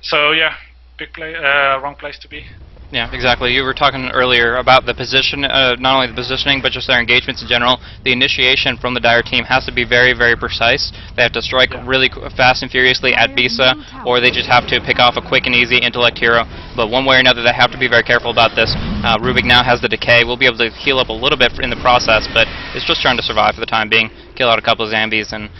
So yeah, big play, wrong place to be. Yeah, exactly. You were talking earlier about the position, not only the positioning, but just their engagements in general. The initiation from the Dire team has to be very, very precise. They have to strike really fast and furiously at Bisa, or they just have to pick off a quick and easy intellect hero. But one way or another, they have to be very careful about this. Rubik now has the decay. We'll be able to heal up a little bit in the process, but it's just trying to survive for the time being. Kill out a couple of zombies and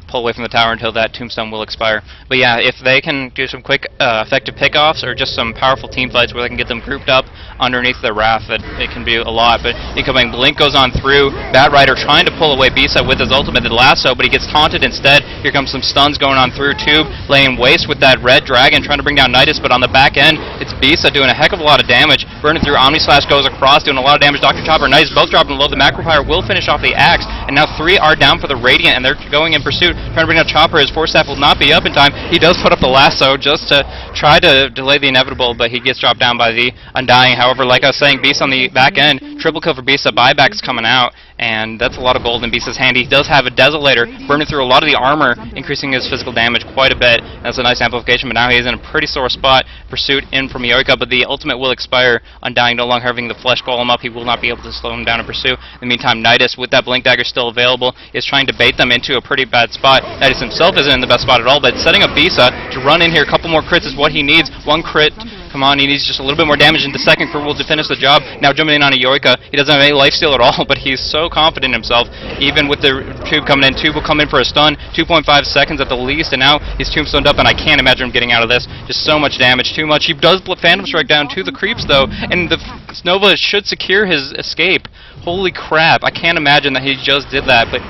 pull away from the tower until that tombstone will expire. But yeah, if they can do some quick, effective pickoffs or just some powerful team fights where they can get them grouped up underneath the Wrath that it can be a lot. But incoming Blink goes on through. Bat Rider trying to pull away Bisa with his ultimate, the lasso, but he gets taunted instead. Here comes some stuns going on through. Tube laying waste with that red dragon, trying to bring down Nidus, but on the back end, it's Bisa doing a heck of a lot of damage. Burning through, Omni Slash goes across, doing a lot of damage. Dr. Chopper and Nidus both dropping low. The Macro Fire will finish off the axe, and now 3 are down for the Radiant, and they're going in pursuit, trying to bring down Chopper. His Force Staff will not be up in time. He does put up the lasso just to try to delay the inevitable, but he gets dropped down by the Undying. However, like I was saying, Bisa on the back end, triple kill for Bisa, buybacks coming out, and that's a lot of gold in Bisa's hand. He does have a Desolator, burning through a lot of the armor, increasing his physical damage quite a bit. That's a nice amplification, but now he is in a pretty sore spot. Pursuit in from Yoika, but the ultimate will expire. Undying no longer having the flesh golem up, he will not be able to slow him down in pursuit. In the meantime, Nidus, with that Blink Dagger still available, is trying to bait them into a pretty bad spot. Nidus himself isn't in the best spot at all, but setting up Bisa to run in here. A couple more crits is what he needs. 1 crit. Come on, he needs just a little bit more damage into second for Will to finish the job. Now jumping in on a Yoika. He doesn't have any lifesteal at all, but he's so confident in himself. Even with the Tube coming in, Tube will come in for a stun. 2.5 seconds at the least, and now he's tombstoned up, and I can't imagine him getting out of this. Just so much damage, too much. He does Phantom Strike down to the creeps, though, and the Nova should secure his escape. Holy crap, I can't imagine that he just did that, but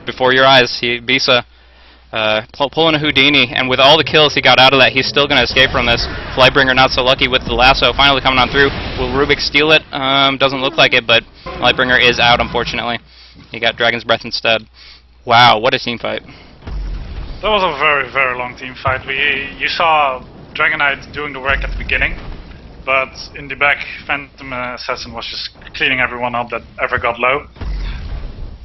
before your eyes, Bisa pulling a Houdini, and with all the kills he got out of that, he's still going to escape from this. Lightbringer not so lucky with the lasso finally coming on through. Will Rubik steal it? Doesn't look like it, but Lightbringer is out, unfortunately. He got Dragon's Breath instead. Wow, what a team fight. That was a very, very long team fight. You saw Dragon Knight doing the work at the beginning, but in the back, Phantom Assassin was just cleaning everyone up that ever got low.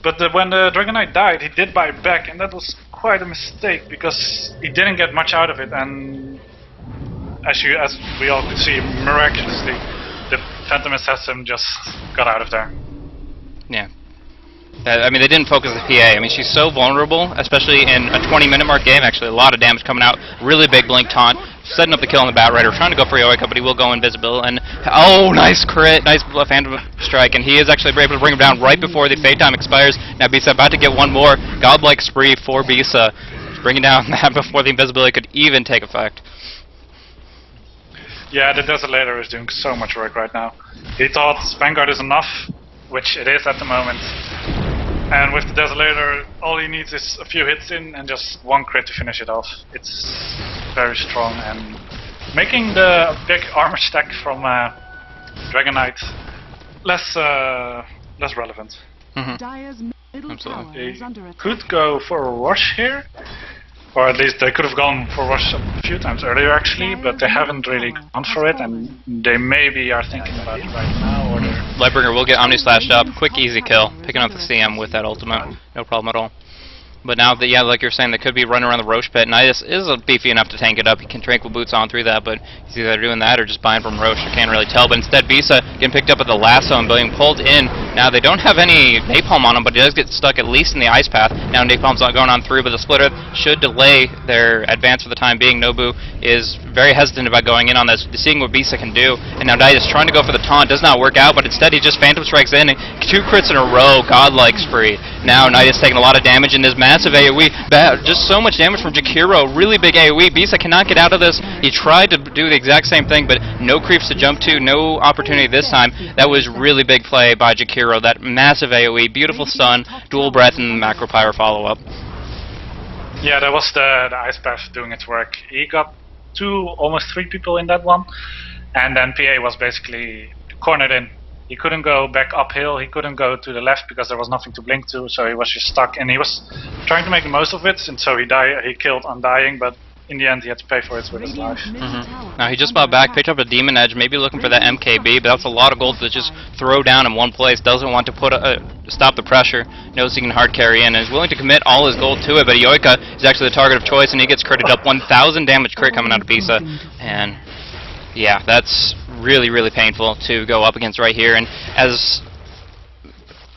But when the Dragon Knight died, he did buy back, and that was quite a mistake because he didn't get much out of it. And as we all could see, miraculously, the Phantom Assassin just got out of there. Yeah. I mean, they didn't focus the PA. I mean, she's so vulnerable, especially in a 20-minute mark game. Actually, a lot of damage coming out. Really big Blink taunt. Setting up the kill on the Bat Rider. Trying to go for Yoika, but he will go invisible. And, oh, nice crit. Nice Phantom Strike. And he is actually able to bring him down right before the Fate Time expires. Now Bisa about to get one more. Godlike spree for Bisa. Bringing down that before the invisibility could even take effect. Yeah, the Desolator is doing so much work right now. He thought Vanguard is enough, which it is at the moment. And with the Desolator, all he needs is a few hits in and just 1 crit to finish it off. It's very strong and making the big armor stack from Dragon Knight less relevant. Dire's middle tower is under attack. Could go for a rush here, or at least they could have gone for rush a few times earlier actually, but they haven't really gone for it, and they maybe are thinking about it right now. Or Lightbringer will get Omni Slashed up. Quick, easy kill. Picking up the CM with that ultimate. No problem at all. But now, yeah, like you're saying, they could be running around the Roche pit. Nidus is beefy enough to tank it up. He can Tranquil Boots on through that, but he's either doing that or just buying from Roche. I can't really tell. But instead, Bisa getting picked up at the lasso and being pulled in. Now, they don't have any Napalm on him, but he does get stuck at least in the ice path. Now, Napalm's not going on through, but the Splitter should delay their advance for the time being. Nobu is very hesitant about going in on this, seeing what Bisa can do. And now Nidus trying to go for the taunt. Does not work out, but instead he just Phantom Strikes in. 2 crits in a row. Godlike spree. Now, Nidus taking a lot of damage in this massive AoE. Just so much damage from Jakiro. Really big AoE. Bisa cannot get out of this. He tried to do the exact same thing, but no creeps to jump to. No opportunity this time. That was really big play by Jakiro. That massive AoE. Beautiful stun. Dual breath and macro pyre follow-up. Yeah, that was the ice path doing its work. He got 2, almost 3 people in that one, and then PA was basically cornered in. He couldn't go back uphill, he couldn't go to the left because there was nothing to blink to, so he was just stuck, and he was trying to make the most of it, and so he killed Undying, but in the end he had to pay for it with his life. Now he just bought back, picked up a Demon Edge, maybe looking for that MKB, but that's a lot of gold to just throw down in one place. Doesn't want to put stop the pressure, knows he can hard carry in, and is willing to commit all his gold to it, but Yoika is actually the target of choice, and he gets critted up. 1,000 damage crit coming out of Bisa, and yeah, that's really, really painful to go up against right here. And as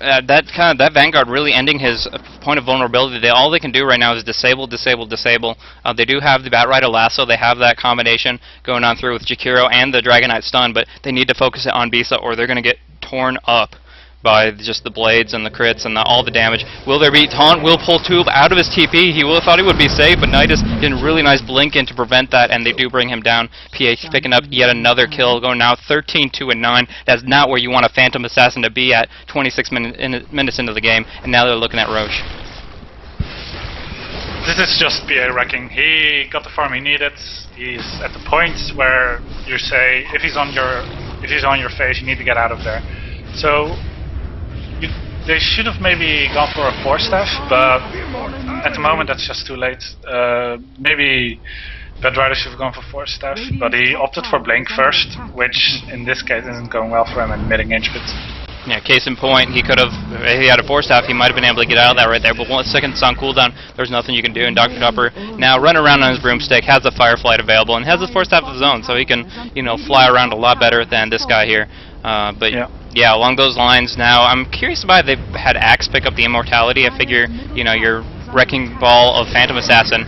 that Vanguard really ending his point of vulnerability, all they can do right now is disable, disable, disable. They do have the Bat Rider lasso, they have that combination going on through with Jakiro and the Dragon Knight stun, but they need to focus it on Bisa or they're going to get torn up by just the blades and the crits and all the damage. Will there be taunt? Will pull Tube out of his TP. He thought he would be safe, but Nidus did a really nice blink in to prevent that, and they do bring him down. PA picking up yet another kill, going now 13-2-9. That's not where you want a Phantom Assassin to be at 26 minutes into the game, and now they're looking at Roche. This is just PA wrecking. He got the farm he needed. He's at the point where you say, if he's on your face, you need to get out of there. So they should have maybe gone for a 4-staff, but at the moment that's just too late. Maybe Bad Rider should have gone for 4-staff, but he opted for Blink first, which in this case isn't going well for him in mid-engage bit. Yeah, case in point, he could have, if he had a 4-staff, he might have been able to get out of that right there, but 1 second on cooldown, there's nothing you can do, and Dr. Chopper now running around on his broomstick, has a Fireflight available, and has his 4-staff of his own, so he can, you know, fly around a lot better than this guy here. But yeah, along those lines, now, I'm curious about if they've had Axe pick up the Immortality. I figure, you know, your Wrecking Ball of Phantom Assassin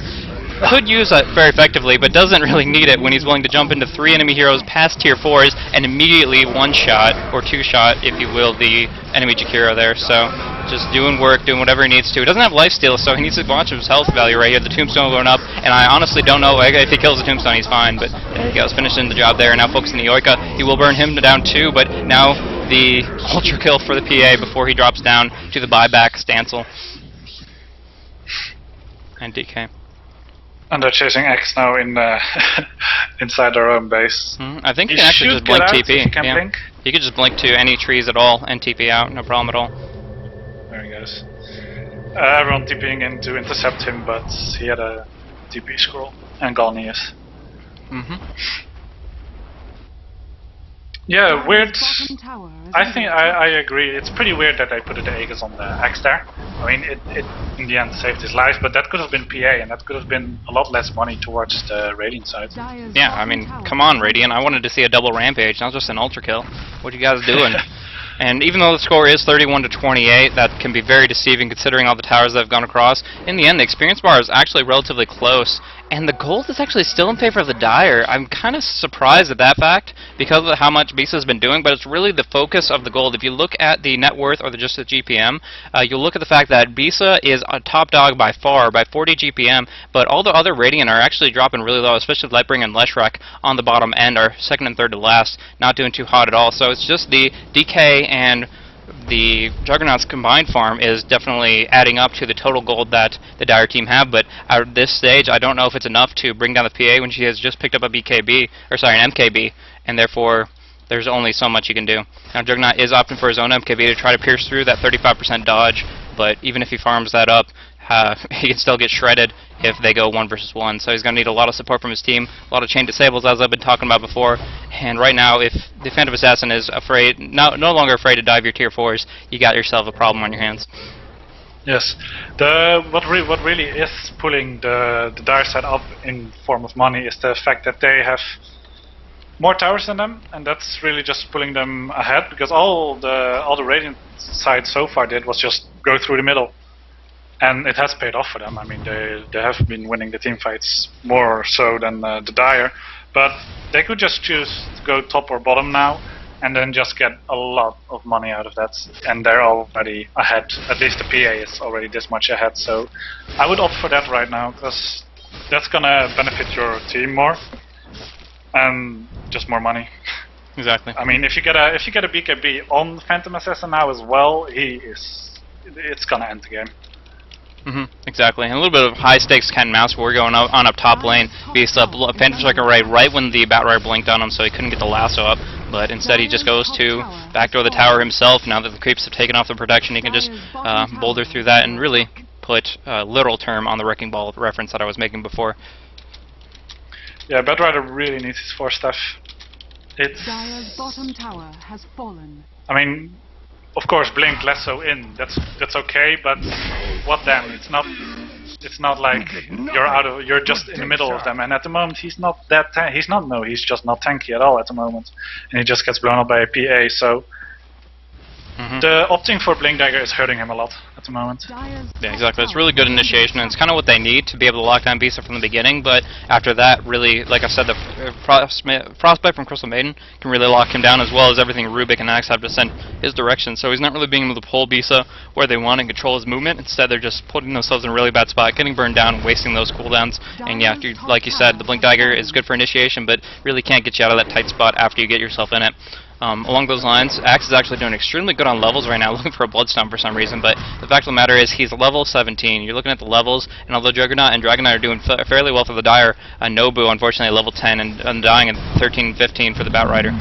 could use it very effectively, but doesn't really need it when he's willing to jump into 3 enemy heroes past tier 4s and immediately 1-shot, or 2-shot, if you will, the enemy Jakiro there. So, just doing work, doing whatever he needs to. He doesn't have lifesteal, so he needs to watch his health value right here. The Tombstone going up, and I honestly don't know, if he kills the Tombstone, he's fine, but there he goes, finishing the job there, and now focusing the Yoika. He will burn him down too, but now the ultra kill for the PA before he drops down to the buyback Stancil. And DK. And they're chasing X now in inside their own base. I think he can actually just blink TP. Yeah. Blink. He could just blink to any trees at all and TP out, no problem at all. There he goes. Everyone TPing in to intercept him, but he had a TP scroll. And Galnius. Yeah, weird. I think I agree. It's pretty weird that they put the Aegis on the Axe there. I mean, it in the end saved his life, but that could have been PA, and that could have been a lot less money towards the Radiant side. Yeah, I mean, come on, Radiant. I wanted to see a double Rampage, not just an Ultra kill. What are you guys doing? And even though the score is 31-28, that can be very deceiving considering all the towers that have gone across. In the end, the experience bar is actually relatively close, and the gold is actually still in favor of the Dire. I'm kind of surprised at that fact because of how much Bisa has been doing, but it's really the focus of the gold. If you look at the net worth or just the GPM, you'll look at the fact that Bisa is a top dog by far, by 40 GPM, but all the other Radiant are actually dropping really low, especially Lightbringer and Leshrac on the bottom end are second and third to last, not doing too hot at all. So it's just the DK and the Juggernaut's combined farm is definitely adding up to the total gold that the Dire team have, but at this stage I don't know if it's enough to bring down the PA when she has just picked up a BKB, or sorry, an MKB, and therefore there's only so much you can do. Now Juggernaut is opting for his own MKB to try to pierce through that 35% dodge, but even if he farms that up, he can still get shredded if they go 1 versus 1. So he's going to need a lot of support from his team, a lot of chain disables as I've been talking about before. And right now, if the Phantom Assassin is afraid, no longer afraid to dive your tier 4s, you got yourself a problem on your hands. Yes. What really is pulling the Dire side up in form of money is the fact that they have more towers than them, and that's really just pulling them ahead, because all the Radiant side so far did was just go through the middle. And it has paid off for them. I mean, they have been winning the team fights more so than the Dire, but they could just choose to go top or bottom now, and then just get a lot of money out of that. And they're already ahead. At least the PA is already this much ahead. So I would opt for that right now, because that's gonna benefit your team more, and just more money. Exactly. I mean, if you get a BKB on Phantom Assassin now as well, it's gonna end the game. Exactly. And a little bit of high stakes cat and mouse. We're going on up top lane. Beast up Phantom Strike array right when the Batrider blinked on him, so he couldn't get the lasso up. But instead, he just goes to backdoor the tower himself. Now that the creeps have taken off the protection, he can just boulder through that and really put a literal term on the Wrecking Ball reference that I was making before. Yeah, Batrider really needs his 4-staff. Dire's bottom tower has fallen. I mean, of course, blink less so in. That's okay, but what then? It's not like you're just in the middle of them. And at the moment, he's not that. He's just not tanky at all at the moment, and he just gets blown up by a PA. So The opting for Blink Dagger is hurting him a lot at the moment. Yeah, exactly. It's really good initiation, and it's kind of what they need to be able to lock down Bisa from the beginning, but after that, really, like I said, the Frostbite from Crystal Maiden can really lock him down, as well as everything Rubik and Axe have to send his direction, so he's not really being able to pull Bisa where they want and control his movement. Instead, they're just putting themselves in a really bad spot, getting burned down, and wasting those cooldowns. And yeah, like you said, the Blink Dagger is good for initiation, but really can't get you out of that tight spot after you get yourself in it. Along those lines, Axe is actually doing extremely good on levels right now, looking for a Bloodstone for some reason, but the fact of the matter is he's level 17. You're looking at the levels, and although Juggernaut and Dragonite are doing fairly well for the Dire, Nobu, unfortunately, level 10 and Undying at 13 and 15 for the Batrider.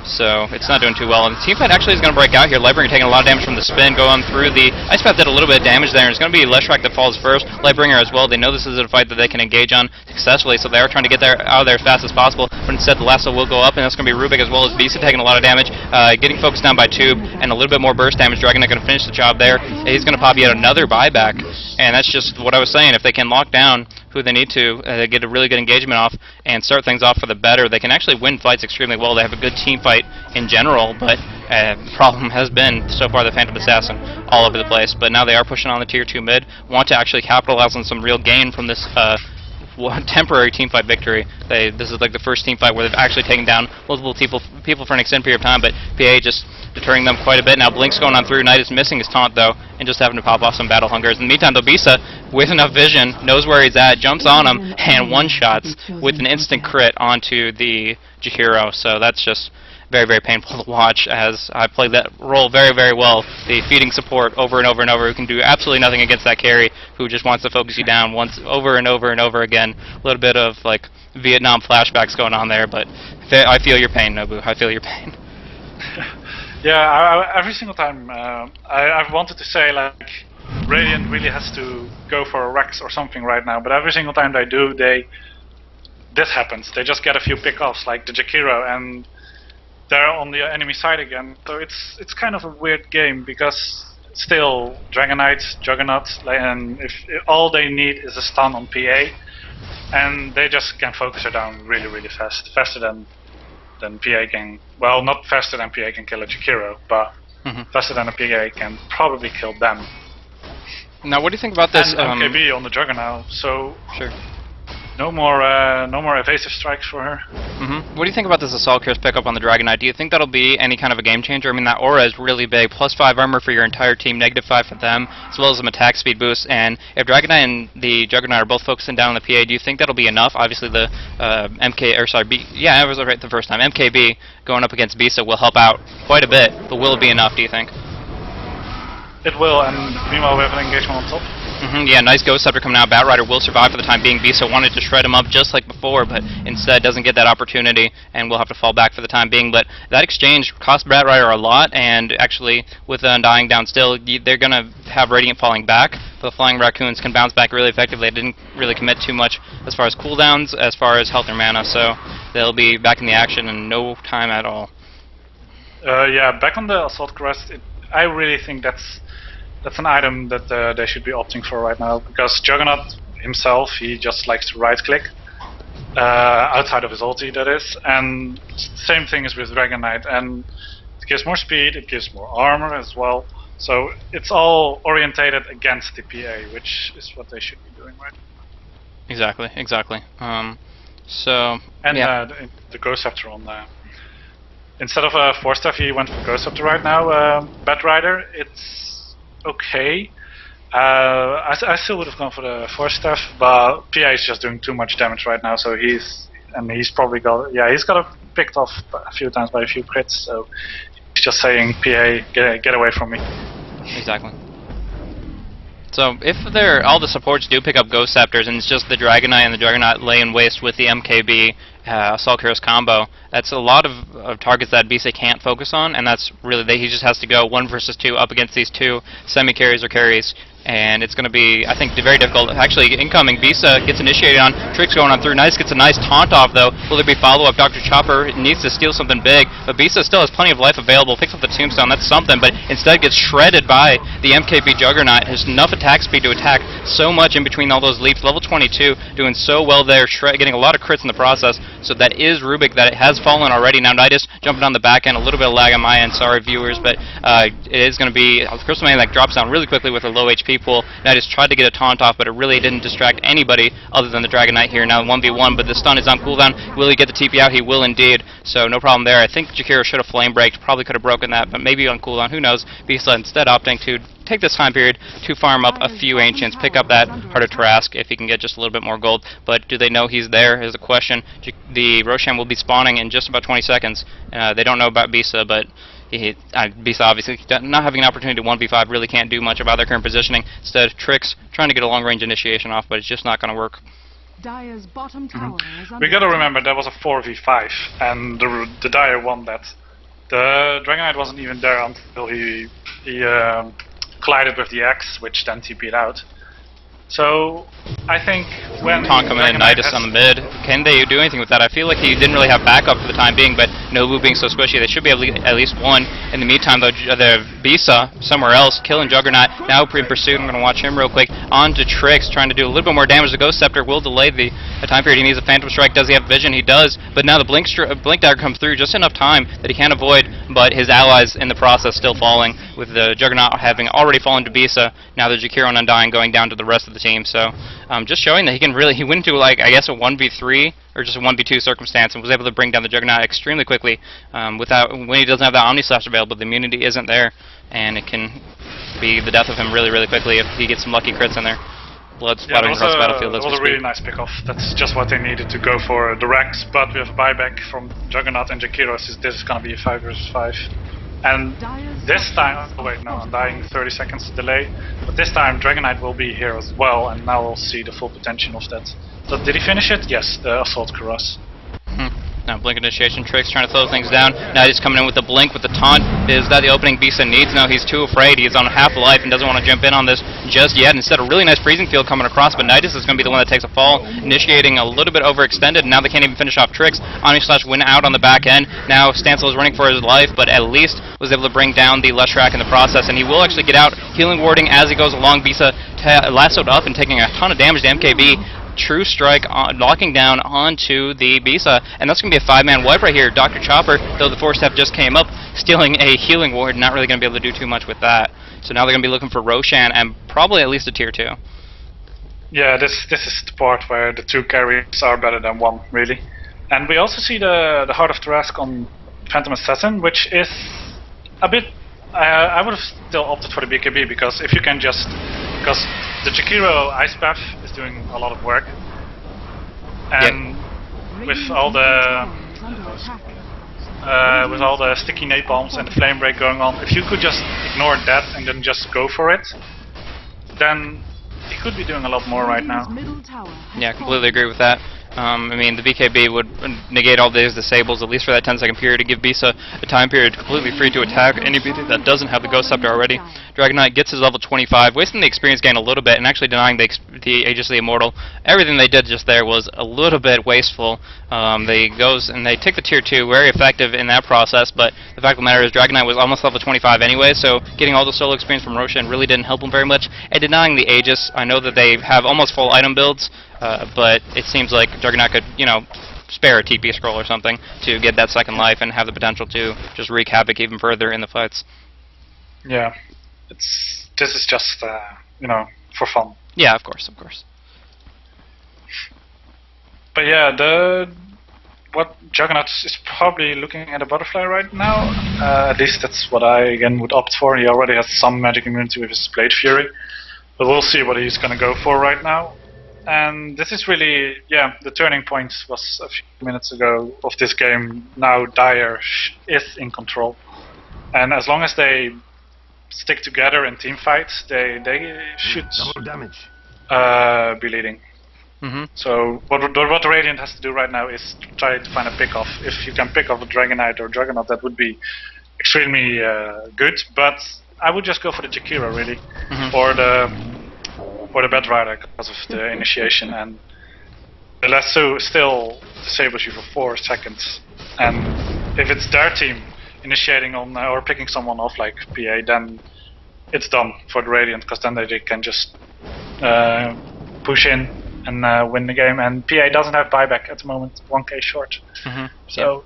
So it's not doing too well. And the teamfight actually is going to break out here. Lightbringer taking a lot of damage from the spin, going through the Ice Path did a little bit of damage there, and it's going to be Leshrac that falls first. Lightbringer as well. They know this is a fight that they can engage on successfully, so they are trying to get out of there as fast as possible. But instead, the lasso will go up, and that's going to be Rubik as well as Bisa taking a lot of damage, getting focused down by Tube, and a little bit more burst damage. Dragonite going to finish the job there. He's going to pop yet another buyback, and that's just what I was saying. If they can lock down who they need to get a really good engagement off and start things off for the better, they can actually win fights extremely well. They have a good team fight in general, but the problem has been so far the Phantom Assassin all over the place. But now they are pushing on the tier 2 mid, want to actually capitalize on some real gain from this temporary teamfight victory. This is like the first teamfight where they've actually taken down multiple people for an extended period of time, but PA just deterring them quite a bit. Now Blink's going on through. Knight is missing his taunt though, and just having to pop off some battle hungers. In the meantime, though, Bisa, with enough vision, knows where he's at, jumps on him, and one-shots with an instant crit onto the Jihiro. So that's just very, very painful to watch, as I played that role very, very well. The feeding support over and over and over, who can do absolutely nothing against that carry, who just wants to focus you down once over and over and over again. A little bit of like Vietnam flashbacks going on there, but I feel your pain, Nobu. I feel your pain. Yeah, every single time I've wanted to say like Radiant really has to go for a Rex or something right now, but every single time they do, this happens. They just get a few pickoffs like the Jakiro, and they're on the enemy side again. So it's kind of a weird game, because still Dragonite, Juggernaut, and if all they need is a stun on PA, and they just can focus her down really, really fast, faster than PA can. Well, not faster than PA can kill a Jakiro, but faster than a PA can probably kill them. Now, what do you think about this? And MKB on the Juggernaut, so sure. No more evasive strikes for her. What do you think about this Assault Curse pickup on the Dragonite? Do you think that'll be any kind of a game changer? I mean, that aura is really big. +5 armor for your entire team, -5 for them, as well as some attack speed boost. And if Dragonite and the Juggernaut are both focusing down on the PA, do you think that'll be enough? Obviously, the yeah, I was right the first time. MKB going up against Bisa will help out quite a bit, but will it be enough, do you think? It will, and meanwhile we have an engagement on top. Yeah, nice Ghost Scepter coming out. Batrider will survive for the time being. Bisa wanted to shred him up just like before, but instead doesn't get that opportunity, and will have to fall back for the time being. But that exchange cost Batrider a lot, and actually, with Undying down still, they're going to have Radiant falling back. The Flying Raccoons can bounce back really effectively. They didn't really commit too much as far as cooldowns, as far as health or mana, so they'll be back in the action in no time at all. Yeah, back on the Assault Crest, I really think that's an item that they should be opting for right now, because Juggernaut himself, he just likes to right-click, outside of his ulti, that is, and same thing is with Dragon Knight, and it gives more speed, it gives more armor as well, so it's all orientated against the PA, which is what they should be doing right now. Exactly. And yeah. The Ghost Scepter on instead of a 4-staff, he went for Ghost Scepter right now. Batrider, it's okay. I still would have gone for the 4-staff, but PA is just doing too much damage right now, so he's probably got picked off a few times by a few crits, so he's just saying, PA, get away from me. Exactly. So if all the supports do pick up Ghost Scepters, and it's just the Dragonite and the Juggernaut laying waste with the MKB Assault Curse combo, that's a lot of targets that Bisa can't focus on, and that's really he just has to go 1 versus 2 up against these two semi-carries or carries and it's going to be, I think, very difficult. Actually, incoming, Bisa gets initiated on, Trix going on through, Nice gets a nice taunt off though. Will there be follow-up? Dr. Chopper needs to steal something big, but Bisa still has plenty of life available, picks up the tombstone, that's something, but instead gets shredded by the MKB Juggernaut. Has enough attack speed to attack so much in between all those leaps. Level 22, doing so well there, getting a lot of crits in the process, so that is Rubik, that it has fallen already. Now Nidus jumping on the back end, a little bit of lag on my end, sorry viewers, but it is going to be Crystal Man that drops down really quickly with a low HP pool. Nidus tried to get a taunt off, but it really didn't distract anybody other than the Dragon Knight here. Now 1v1, but the stun is on cooldown. Will he get the TP out? He will indeed, so no problem there. I think Jakiro should have flame braked, probably could have broken that, but maybe on cooldown, who knows. Bisa instead opting to take this time period to farm up a few Ancients, pick up that Heart of Tarask if he can get just a little bit more gold, but do they know he's there is the question. The Roshan will be spawning in just about 20 seconds. They don't know about Bisa, but Bisa obviously not having an opportunity to 1v5 really can't do much about their current positioning. Instead, Trix trying to get a long-range initiation off, but it's just not going to work. Dire's bottom tower is under We gotta attack. remember that was a 4v5, and the Dire won that. The Dragon Knight wasn't even there until he collided with the X, which then TP'd out. So, I think when Taunt coming in, Dragon Knight Nidus has- on the mid. Can they do anything with that? I feel like he didn't really have backup for the time being, but Nobu being so squishy, they should be at least one. In the meantime, though, the Bisa somewhere else, killing Juggernaut, now in pursuit. I'm going to watch him real quick. On to Trix, trying to do a little bit more damage. The Ghost Scepter will delay the time period. He needs a Phantom Strike. Does he have vision? He does, but now the Blink Dagger comes through just enough time that he can avoid, but his allies in the process still falling, with the Juggernaut having already fallen to Bisa. Now the Jakiro and Undying going down to the rest of the team, so just showing that he went into, like, I guess a 1v3 or just a 1v2 circumstance and was able to bring down the Juggernaut extremely quickly when he doesn't have that Omni Slash available. The immunity isn't there, and it can be the death of him really, really quickly if he gets some lucky crits in there. Blood splattering across the battlefield. That was a really nice pickoff. That's just what they needed to go for direct, but we have a buyback from Juggernaut and Jakiro, so this is going to be a 5 versus 5. And this time, oh wait, no, I'm dying 30 seconds delay, but this time Dragon Knight will be here as well, and now we'll see the full potential of that. So did he finish it? Yes, the Assault Cuirass. Now Blink Initiation, Trix trying to slow things down. Now he's coming in with the Blink, with the taunt. Is that the opening Bisa needs? No, he's too afraid. He's on half life and doesn't want to jump in on this just yet. Instead, a really nice freezing field coming across, but Nidus is going to be the one that takes a fall, initiating a little bit overextended. Now they can't even finish off Trix. Omni Slash went out on the back end. Now Stancil is running for his life, but at least was able to bring down the Leshrac in the process, and he will actually get out, healing warding as he goes along. Bisa lassoed up and taking a ton of damage to MKB. True Strike locking down onto the Bisa, and that's going to be a 5-man wipe right here. Dr. Chopper, though the Force Step just came up, stealing a healing ward, not really going to be able to do too much with that. So now they're going to be looking for Roshan and probably at least a tier 2. Yeah, this is the part where the 2 carries are better than 1, really. And we also see the Heart of Tarask on Phantom Assassin, which is a bit... I would have still opted for the BKB, because if you can just... Because the Jakiro Ice Path is doing a lot of work. And with all the... with all the sticky napalms and the flame break going on, if you could just ignore that and then just go for it, then he could be doing a lot more right now. Yeah, completely agree with that. I mean, the BKB would negate all these disables, at least for that 10-second period, to give Bisa a time period completely free to attack anybody that doesn't have the Ghost Scepter already. Dragon Knight gets his level 25, wasting the experience gain a little bit, and actually denying the Aegis of the Immortal. Everything they did just there was a little bit wasteful. They take the tier 2, very effective in that process, but the fact of the matter is Dragon Knight was almost level 25 anyway, so getting all the solo experience from Roshan really didn't help him very much. And denying the Aegis, I know that they have almost full item builds, but it seems like Juggernaut could, spare a TP scroll or something to get that second life and have the potential to just wreak havoc even further in the fights. Yeah, this is just, for fun. Yeah, of course, of course. But yeah, what Juggernaut is probably looking at a butterfly right now. At least that's what I again would opt for. He already has some magic immunity with his Blade Fury, but we'll see what he's gonna go for right now. And this is really, the turning point was a few minutes ago of this game. Now Dire is in control, and as long as they stick together in team fights, they should be leading. So what the Radiant has to do right now is try to find a pick-off. If you can pick off a Dragon Knight or Juggernaut, that would be extremely good, but I would just go for the Jakiro really, or the or the Bad Rider because of the initiation, and the lasso still disables you for 4 seconds. And if it's their team initiating on or picking someone off like PA, then it's done for the Radiant, because then they can just push in and win the game. And PA doesn't have buyback at the moment, 1k short. So.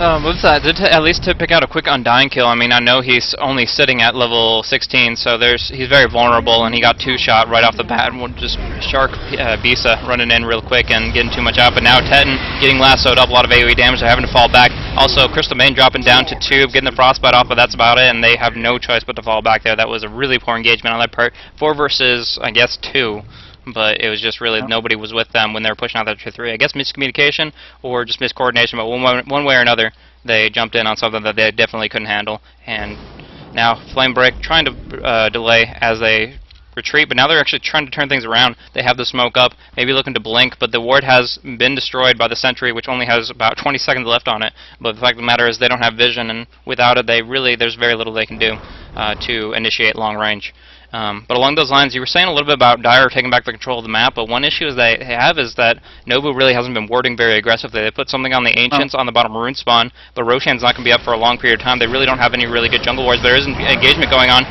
What's that? At least to pick out a quick Undying kill. I mean, I know he's only sitting at level 16, so he's very vulnerable, and he got 2-shot right off the bat. Just Shark Bisa running in real quick and getting too much out. But now Teton getting lassoed up, a lot of AoE damage. They're having to fall back. Also, Crystal Main dropping down to 2, getting the Frostbite off, but that's about it, and they have no choice but to fall back there. That was a really poor engagement on that part. 4 versus, I guess, 2. But it was just really nobody was with them when they were pushing out that 2-3. I guess miscommunication or just miscoordination, but one way or another, they jumped in on something that they definitely couldn't handle. And now Flame Break trying to delay as they retreat, but now they're actually trying to turn things around. They have the smoke up, maybe looking to blink, but the ward has been destroyed by the sentry, which only has about 20 seconds left on it. But the fact of the matter is they don't have vision, and without it, there's very little they can do to initiate long range. But along those lines, you were saying a little bit about Dire taking back the control of the map, but one issue they have is that Nobu really hasn't been warding very aggressively. They put something on the Ancients on the bottom Maroon spawn, but Roshan's not going to be up for a long period of time. They really don't have any really good jungle wards. There is an engagement going on.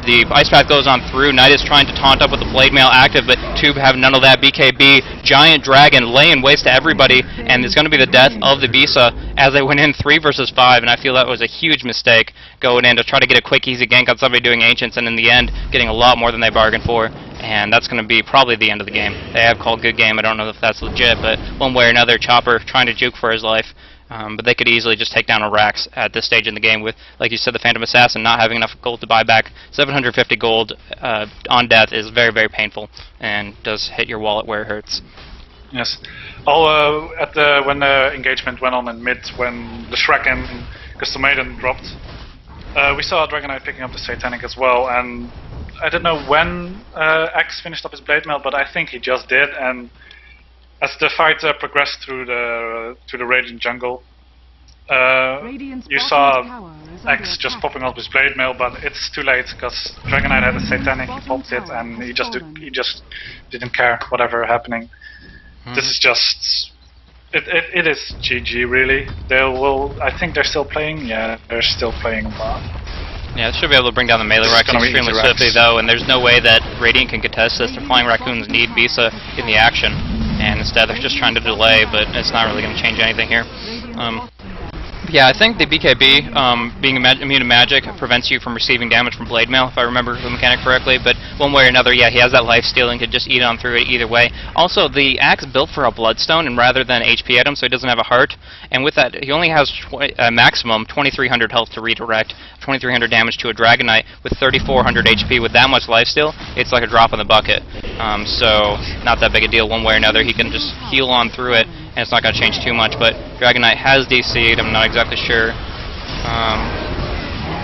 The Ice Path goes on through. Knight is trying to taunt up with the Blade Mail active, but Tube have none of that. BKB, Giant Dragon, laying waste to everybody, and it's going to be the death of the Bisa as they went in 3 versus 5, and I feel that was a huge mistake going in to try to get a quick, easy gank on somebody doing Ancients, and in the end, getting a lot more than they bargained for, and that's going to be probably the end of the game. They have called good game. I don't know if that's legit, but one way or another, Chopper trying to juke for his life. But they could easily just take down a Rax at this stage in the game with, like you said, the Phantom Assassin not having enough gold to buy back. 750 gold on death is very, very painful and does hit your wallet where it hurts. Yes. When the engagement went on in mid, when the Shrek and Custom Maiden dropped, we saw Dragon Knight picking up the Satanic as well, and I don't know when X finished up his Blade Mail, but I think he just did, and as the fight progressed through the Radiant jungle, you saw X just popping up his Blade Mail, but it's too late because Dragon Knight had a Satanic, he popped it, and he just didn't care whatever happening. This is just it is GG really. I think they're still playing. Yeah, they're still playing. Yeah, they should be able to bring down the melee Rex extremely swiftly though, and there's no way that Radiant can contest this. The Flying Raccoons need Bisa in the action, and instead they're just trying to delay, but it's not really going to change anything here. Yeah, I think the BKB, being immune to magic, prevents you from receiving damage from Blade Mail, if I remember the mechanic correctly, but one way or another, yeah, he has that life steal and could just eat on through it either way. Also, the axe built for a Bloodstone and rather than HP item, so he doesn't have a heart, and with that, he only has maximum 2300 health to redirect, 2300 damage to a Dragon Knight with 3400 HP. With that much lifesteal, it's like a drop in the bucket. So, not that big a deal one way or another. He can just heal on through it, and it's not going to change too much, but Dragon Knight has DC'd, I'm not exactly sure.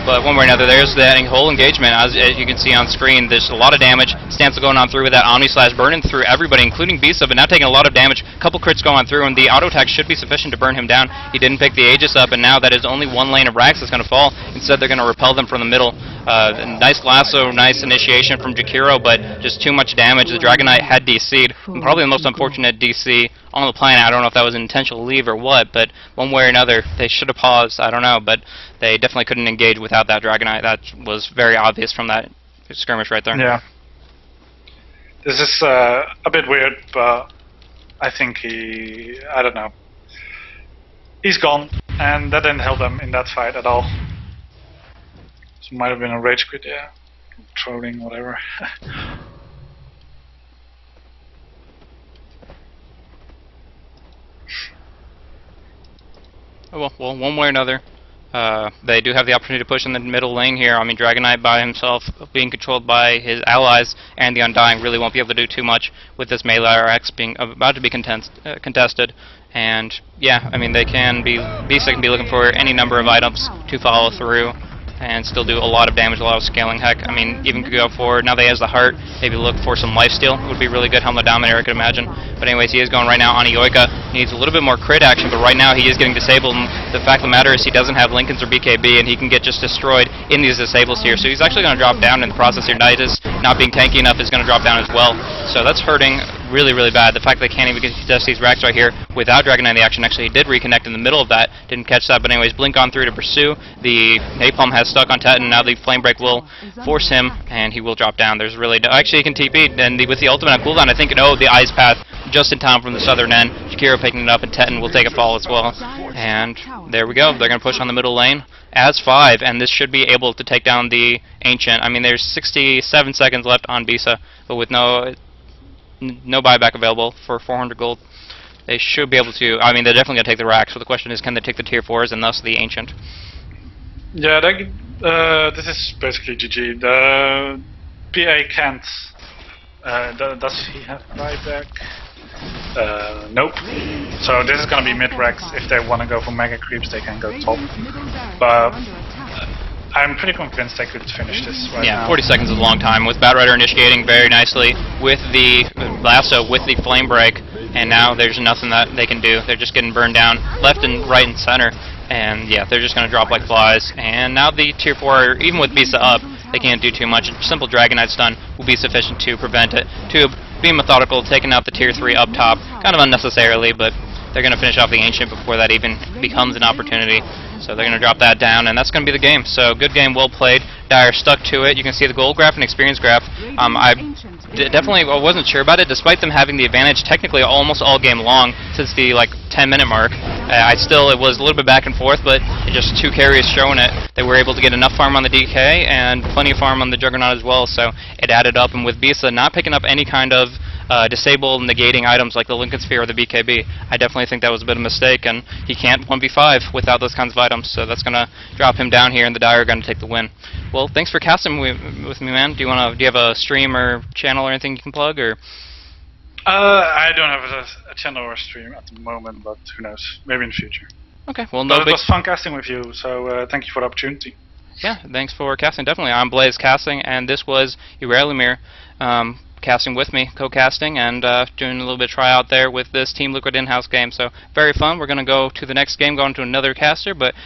But one way or another, there's that whole engagement. As you can see on screen, there's a lot of damage. Stancil going on through with that Omni Slash, burning through everybody, including Bisa, but now taking a lot of damage. A couple crits going through, and the auto attack should be sufficient to burn him down. He didn't pick the Aegis up, and now that is only one lane of Rax that's going to fall. Instead, they're going to repel them from the middle. Nice lasso, nice initiation from Jakiro, but just too much damage. The Dragon Knight had DC'd, and probably the most unfortunate DC on the planet. I don't know if that was an intentional leave or what, but one way or another, they should have paused. I don't know, but they definitely couldn't engage without that Dragon Knight. That was very obvious from that skirmish right there. Yeah. This is a bit weird, but I think I don't know. He's gone, and that didn't help them in that fight at all. So it might have been a rage quit, yeah. Trolling, whatever. Well, one way or another, they do have the opportunity to push in the middle lane here. I mean, Dragon Knight by himself, being controlled by his allies, and the Undying really won't be able to do too much with this melee RX being about to be contested. And yeah, I mean, Bisa can be looking for any number of items to follow through and still do a lot of damage, a lot of scaling. Heck, I mean, even could go for, now that he has the heart, maybe look for some lifesteal. Would be really good. Helmet Dominator, I could imagine. But anyways, he is going right now on Ioika. He needs a little bit more crit action, but right now he is getting disabled, and the fact of the matter is he doesn't have Lincolns or BKB, and he can get just destroyed in these disables here. So he's actually going to drop down in the process here. Nidus, not being tanky enough, is going to drop down as well. So that's hurting really, really bad. The fact that they can't even contest these racks right here without Dragon Knight the action. Actually, he did reconnect in the middle of that. Didn't catch that, but anyways, Blink on through to pursue. The Napalm has stuck on Teton. Now the Flame Break will force him, and he will drop down. There's really no... Actually, he can TP, and with the ultimate on cooldown, I think, the Ice Path just in time from the southern end. Jakiro picking it up, and Teton will take a fall as well. And there we go. They're going to push on the middle lane as 5, and this should be able to take down the Ancient. I mean, there's 67 seconds left on Bisa, but with no buyback available for 400 gold, they should be able to... I mean, they're definitely going to take the rack, so the question is, can they take the tier 4s and thus the Ancient? Yeah, this is basically GG. The PA can't... does he have buyback? Nope. So this is going to be mid-rex. If they want to go for mega creeps, they can go top. But I'm pretty convinced they could finish this right now. 40 seconds is a long time, with Batrider initiating very nicely with the Lasso, with the Flame Break, and now there's nothing that they can do. They're just getting burned down left and right and center, and yeah, they're just going to drop like flies. And now the tier 4, even with Bisa up, they can't do too much. A simple Dragon Knight stun will be sufficient to prevent it. To be methodical, taking out the tier 3 up top, kind of unnecessarily, but they're going to finish off the Ancient before that even becomes an opportunity. So they're going to drop that down, and that's going to be the game. So good game, well played. Dire stuck to it. You can see the gold graph and experience graph. I definitely wasn't sure about it, despite them having the advantage technically almost all game long since the 10-minute mark. It was a little bit back and forth, but just 2 carries showing it. They were able to get enough farm on the DK and plenty of farm on the Juggernaut as well. So it added up, and with Bisa not picking up any kind of disable negating items like the Lincoln Sphere or the BKB, I definitely think that was a bit of a mistake, and he can't 1v5 without those kinds of items, so that's going to drop him down here, and the Dire are going to take the win. Well, thanks for casting with me, man. Do you have a stream or channel or anything you can plug, or? I don't have a channel or a stream at the moment, but who knows? Maybe in the future. Okay, well, But it was fun casting with you, so thank you for the opportunity. Yeah, thanks for casting, definitely. I'm Blaze casting, and this was Iralimir casting with me, co-casting, and doing a little bit of tryout there with this Team Liquid in-house game. So very fun. We're going to go to the next game, go on to another caster, but